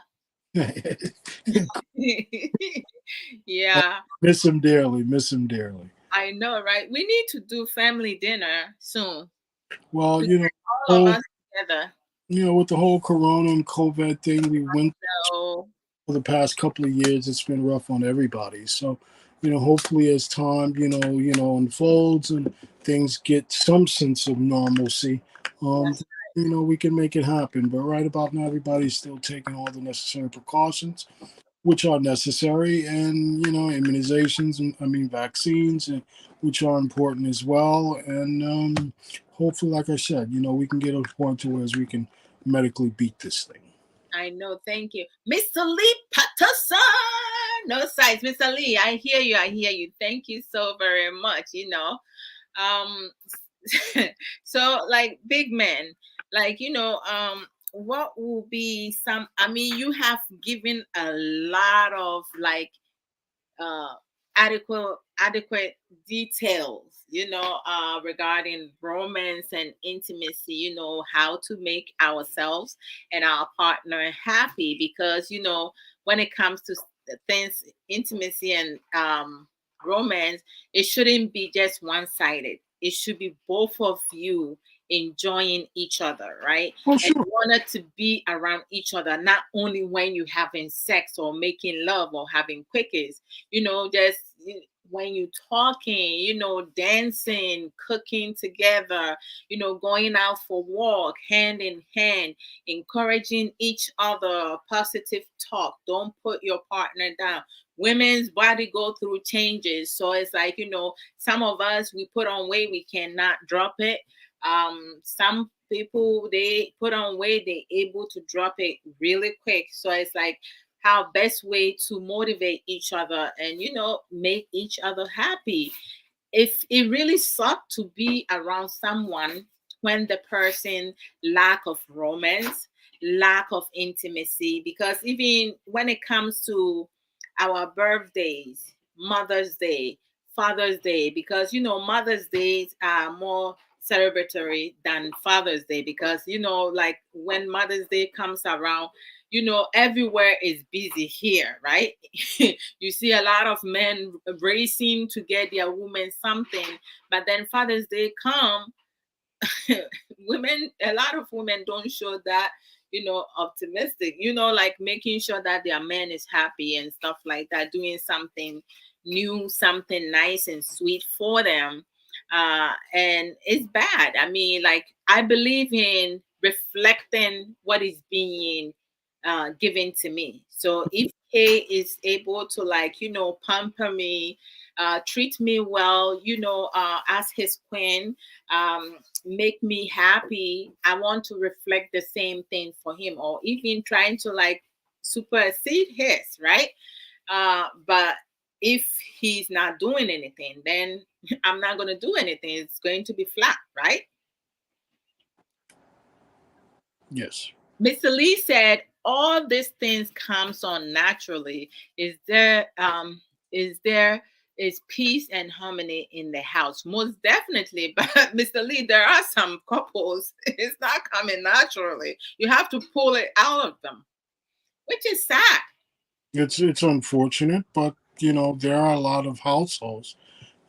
Yeah, Miss him dearly, miss him dearly. I know, right? We need to do family dinner soon Well, to get all of whole, us together. with the whole Corona and COVID thing we went So for the past couple of years, it's been rough on everybody. So, hopefully as time, unfolds and things get some sense of normalcy, um, that's we can make it happen. But right about now, everybody's still taking all the necessary precautions, which are necessary, and immunizations, and I mean vaccines, and which are important as well. And hopefully, like I said, we can get to a point to where we can medically beat this thing. I know. Thank you, Mr. Lee Patterson. No size, Mr. Lee. I hear you. I hear you. Thank you so very much. Um, so like big man, like what will be some? I mean, you have given a lot of like uh, adequate details, regarding romance and intimacy. How to make ourselves and our partner happy, because when it comes to things, intimacy and romance, it shouldn't be just one sided. It should be both of you enjoying each other, right? Well, And sure. you want it to be around each other, not only when you having sex or making love or having quickies, just when you talking, dancing, cooking together, going out for walk hand in hand, encouraging each other, positive talk. Don't put your partner down. Women's body go through changes, so it's like, some of us, we put on weight, we cannot drop it. Some people, they put on weight, they able to drop it really quick. So it's like, how best way to motivate each other and make each other happy. If it really sucked to be around someone when the person lack of romance, lack of intimacy, because even when it comes to our birthdays, Mother's Day, Father's Day, because Mother's Days are more celebratory than Father's Day, because like when Mother's Day comes around, everywhere is busy here, right? You see a lot of men racing to get their woman something, but then Father's Day come, women, a lot of women don't show that, optimistic, like making sure that their man is happy and stuff like that, doing something new, something nice and sweet for them. And it's bad. I mean, like, I believe in reflecting what is being given to me. So if Kay is able to, like, pamper me, treat me well, as his queen, make me happy, I want to reflect the same thing for him, or even trying to, like, supersede his, right? But if he's not doing anything, then I'm not going to do anything. It's going to be flat, right? Yes. Mr. Lee said all these things comes on naturally. Is there peace and harmony in the house? Most definitely. But Mr. Lee, there are some couples, it's not coming naturally. You have to pull it out of them, which is sad. It's unfortunate, but there are a lot of households,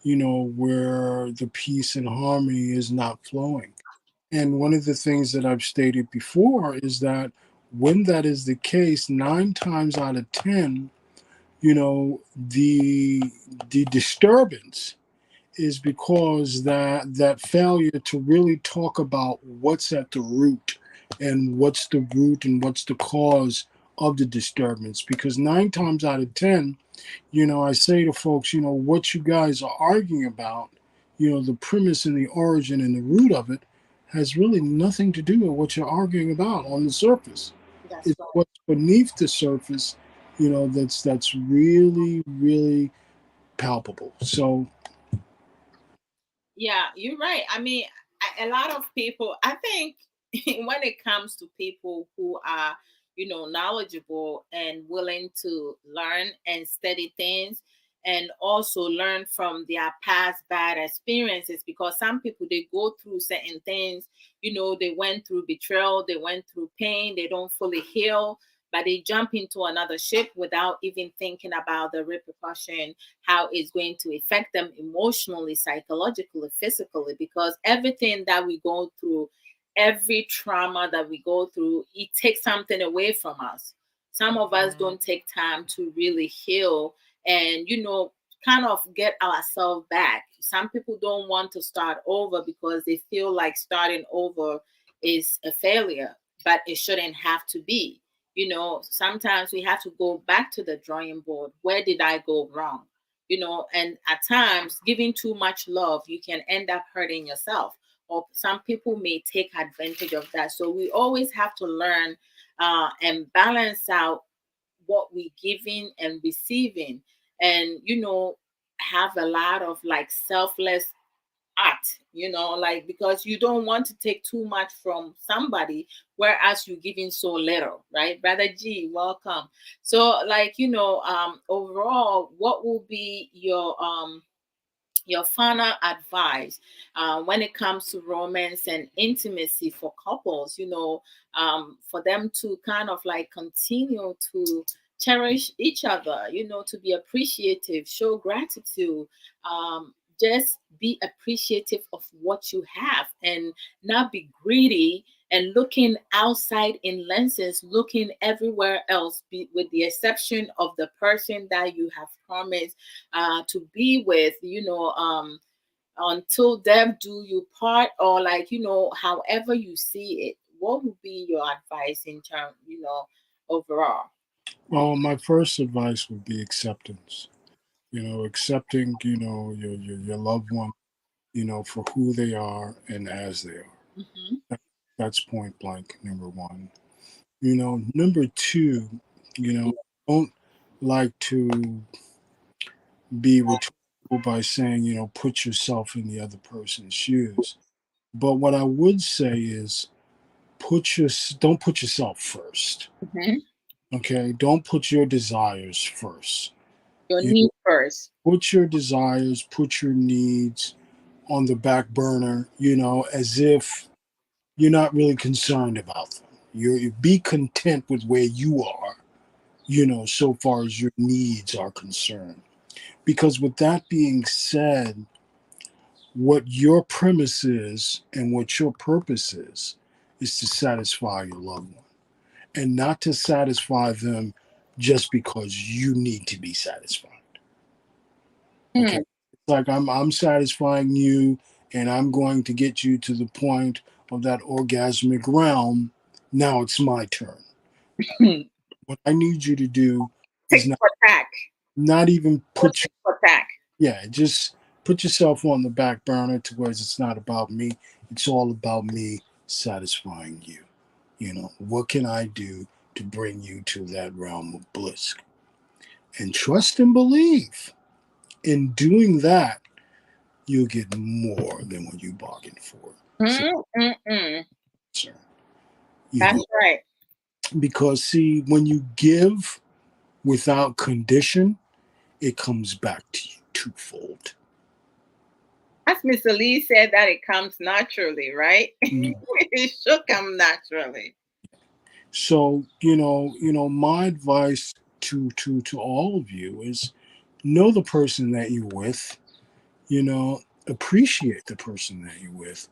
where the peace and harmony is not flowing. And one of the things that I've stated before is that when that is the case, 9 times out of 10, the disturbance is because that failure to really talk about what's at the root, and what's the root and what's the cause of the disturbance. Because 9 times out of 10, I say to folks, what you guys are arguing about, the premise and the origin and the root of it has really nothing to do with what you're arguing about on the surface. That's It's right. what's beneath the surface, that's really, really palpable. So, Yeah, you're right. I mean, a lot of people, I think, when it comes to people who are, knowledgeable and willing to learn and study things, and also learn from their past bad experiences, because some people, they go through certain things, they went through betrayal, they went through pain, they don't fully heal, but they jump into another ship without even thinking about the repercussion, how it's going to affect them emotionally, psychologically, physically, because everything that we go through, every trauma that we go through, it takes something away from us. Some of us don't take time to really heal and, kind of get ourselves back. Some people don't want to start over because they feel like starting over is a failure, but it shouldn't have to be. Sometimes we have to go back to the drawing board. Where did I go wrong? And at times, giving too much love, you can end up hurting yourself, or some people may take advantage of that. So we always have to learn and balance out what we giving and receiving, and have a lot of, like, selfless act, like, because you don't want to take too much from somebody, whereas you're giving so little, right? Brother G, welcome. So, like, overall, what will be your final advice when it comes to romance and intimacy for couples, for them to kind of, like, continue to cherish each other, to be appreciative, show gratitude, just be appreciative of what you have, and not be greedy and looking outside in lenses, looking everywhere else, with the exception of the person that you have promised to be with, until death do you part, or, like, however you see it. What would be your advice in terms, overall? well, my first advice would be acceptance. Accepting, your loved one, for who they are and as they are. Hmm. That's point blank, number one. Number two, don't like to be rhetorical by saying, put yourself in the other person's shoes. But what I would say is don't put yourself first. Hmm. Okay? Don't put your desires first. Your You need first. put your desires, put your needs on the back burner, as if you're not really concerned about them. You be content with where you are, so far as your needs are concerned. Because with that being said, what your premise is and what your purpose is to satisfy your loved one. and not to satisfy them just because you need to be satisfied. Okay. Hmm. It's like I'm satisfying you and I'm going to get you to the point of that orgasmic realm. Now it's my turn. What I need you to do is Tick not, for tack. not even No put tick for tack. yeah, just put yourself on the back burner to where it's not about me. It's all about me satisfying you. You know, what can I do to bring you to that realm of bliss? And trust and believe in doing that, you'll get more than what you bargained for. So, Mm-mm-mm. sir, you That's know, right. because see, when you give without condition, it comes back to you twofold. As Mr. Lee said, that it comes naturally, right? Mm. It should come naturally. So, my advice to all of you is know the person that you're with, appreciate the person that you're with,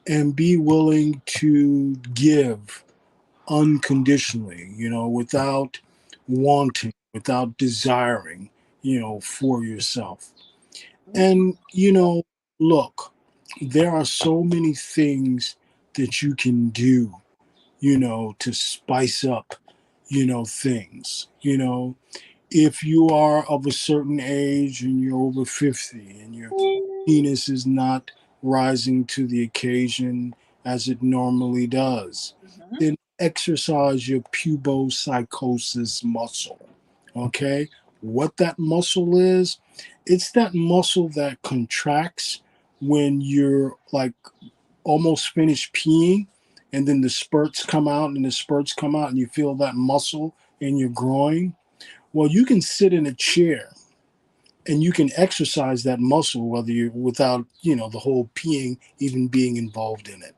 and be willing to give unconditionally, without wanting, without desiring, for yourself. And, look, there are so many things that you can do, to spice up, things. If you are of a certain age and you're over 50 and your penis is not rising to the occasion as it normally does, Mhm. then exercise your pubopsychosis muscle. Okay? What that muscle is, it's that muscle that contracts when you're like almost finished peeing and then the spurts come out and the spurts come out and you feel that muscle in your groin. Well, you can sit in a chair and you can exercise that muscle whether you without the whole peeing even being involved in it.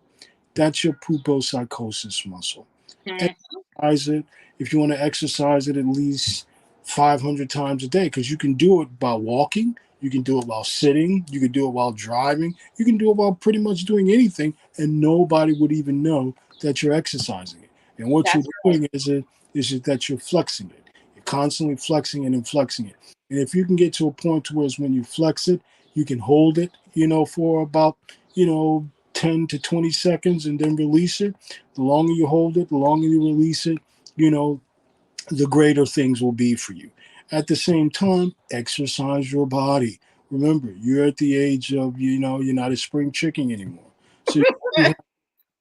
That's your pupopsychosis muscle. Mhm. Exercise it. If you want to exercise it at least 500 times a day, because you can do it while walking, you can do it while sitting, you can do it while driving, you can do it while pretty much doing anything, and nobody would even know that you're exercising it. And what you're That's doing is that you're flexing it. You're constantly flexing it and flexing it. And if you can get to a point to where it's when you flex it, you can hold it, for about, 10 to 20 seconds and then release it. The longer you hold it, the longer you release it, you know, the greater things will be for you. At the same time, exercise your body. Remember, you're at the age of, you're not a spring chicken anymore. So you have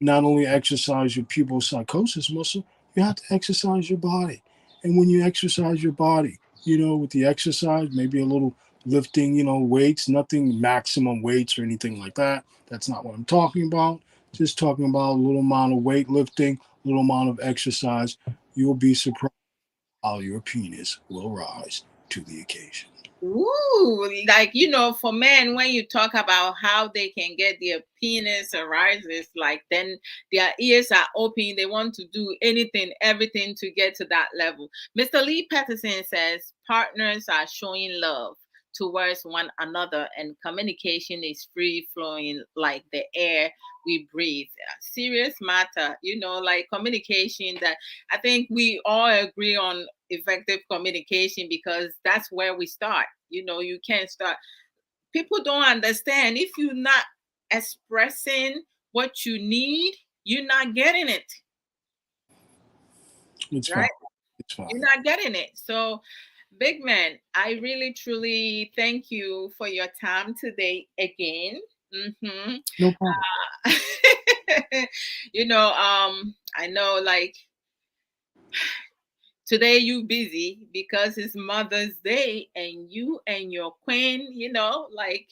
not only exercise your pupil psychosis muscle, you have to exercise your body. And when you exercise your body, with the exercise, maybe a little lifting, weights, nothing maximum weights or anything like that. That's not what I'm talking about. Just talking about a little amount of weight lifting, a little amount of exercise. You'll be surprised how your penis will rise to the occasion. Ooh, like for men, when you talk about how they can get their penis arises, like then their ears are open, they want to do anything, everything to get to that level. Mr. Lee Patterson says partners are showing love towards one another and communication is free flowing like the air we breathe. Serious matter, like communication that I think we all agree on effective communication because that's where we start. You can't start. People don't understand if you're not expressing what you need, you're not getting it, It's fine. right? It's You're fine. not getting it. So, big man, I really truly thank you for your time today again. Hmm. No problem. I know like today you busy because it's Mother's Day and you and your queen, like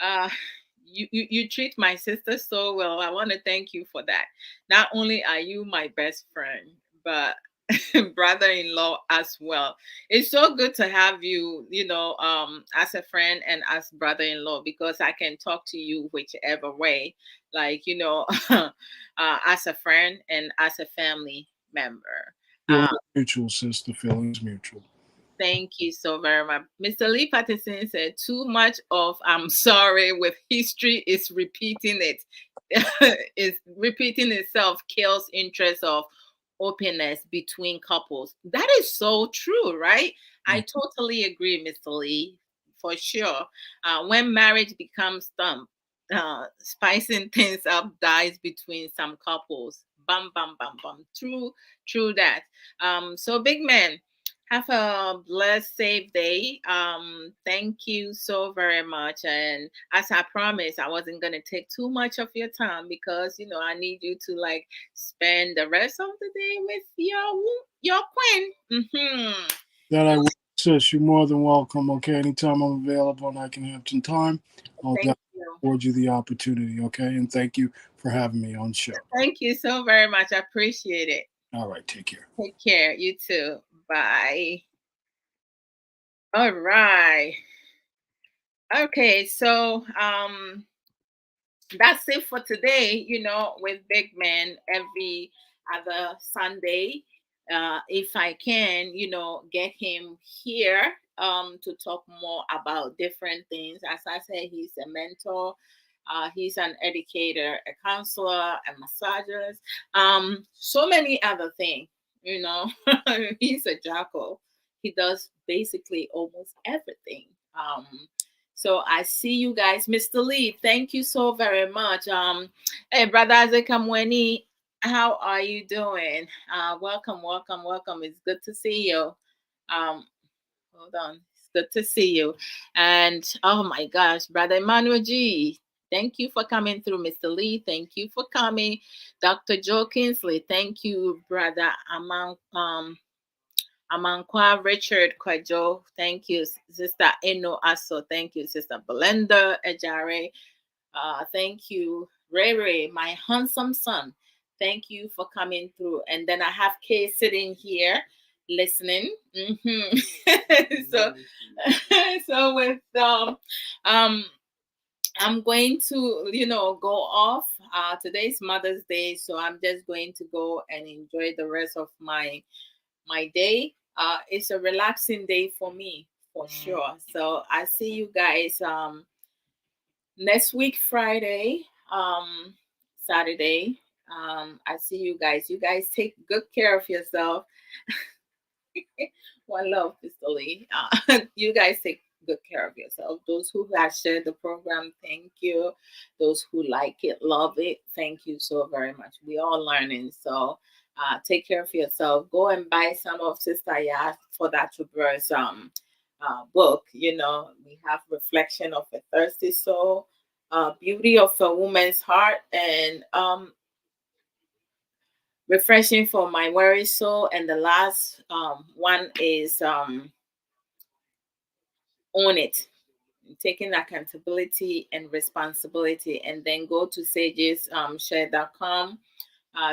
uh you treat my sister so well. I want to thank you for that. Not only are you my best friend, but brother-in-law as well. It's so good to have you, as a friend and as brother-in-law because I can talk to you whichever way, like as a friend and as a family member. uh, Feelings mutual, sister. Feelings mutual. Thank you so very much. Mr. Lee Patterson said, too much of I'm sorry with history is repeating it. Is repeating itself kills interest of openness between couples. That is so true, right? I Mm. totally agree, Mr. Lee, for sure. When marriage becomes spicing things up dies between some couples. Bam, bam, bam, bam. True that. So big man, have a blessed, safe day. Thank you so very much. And as I promised, I wasn't gonna take too much of your time because I need you to like spend the rest of the day with your queen. That I will, sis. You're more than welcome. Okay, anytime I'm available and I can have some time, I'll Thank definitely you. afford you the opportunity. Okay, and thank you for having me on the show. Thank you so very much. I appreciate it. All right, take care. Take care. You too. Bye. All right. Okay, so that's it for today, with Big Man every other Sunday. If I can, get him here to talk more about different things. As I said, he's a mentor, he's an educator, a counselor, a massager, so many other things, you know. He's a jackal. He does basically almost everything. So I see you guys, Mr. Lee. Thank you so very much. Hey, brother Isaac Amweni, how are you doing? Welcome, welcome, welcome. It's good to see you. Um, Hold on, it's good to see you. And oh my gosh, brother Emmanuel G. Thank you for coming through, Mr. Lee. Thank you for coming, Dr. Joe Kinsley. Thank you, brother Amankwa Richard Kwajo. Thank you, Sister Eno Aso. Thank you, Sister Belinda Ejare. Thank you, Ray Ray, my handsome son. Thank you for coming through. And then I have Kay sitting here listening. So, so with um, I'm going to, go off. Today's Mother's Day, so I'm just going to go and enjoy the rest of my day. It's a relaxing day for me, for sure. So I see you guys next week, Friday, Saturday. I see you guys. You guys take good care of yourself. One love, Mr. Lee. You guys take good care of yourself. Those who have shared the program, thank you. Those who like it, love it, thank you so very much. We all learning. So take care of yourself. Go and buy some of Sister Ya for that to verse book. We have Reflection of a Thirsty Soul, Beauty of a Woman's Heart, and Refreshing for My Weary Soul. And the last one is Own It, taking accountability and responsibility. And then go to sageshare.com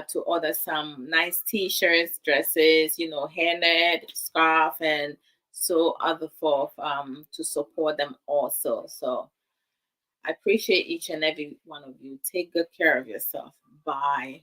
to order some nice t-shirts, dresses, hairnet, scarf, and so other forth to support them also. So I appreciate each and every one of you. Take good care of yourself. Bye.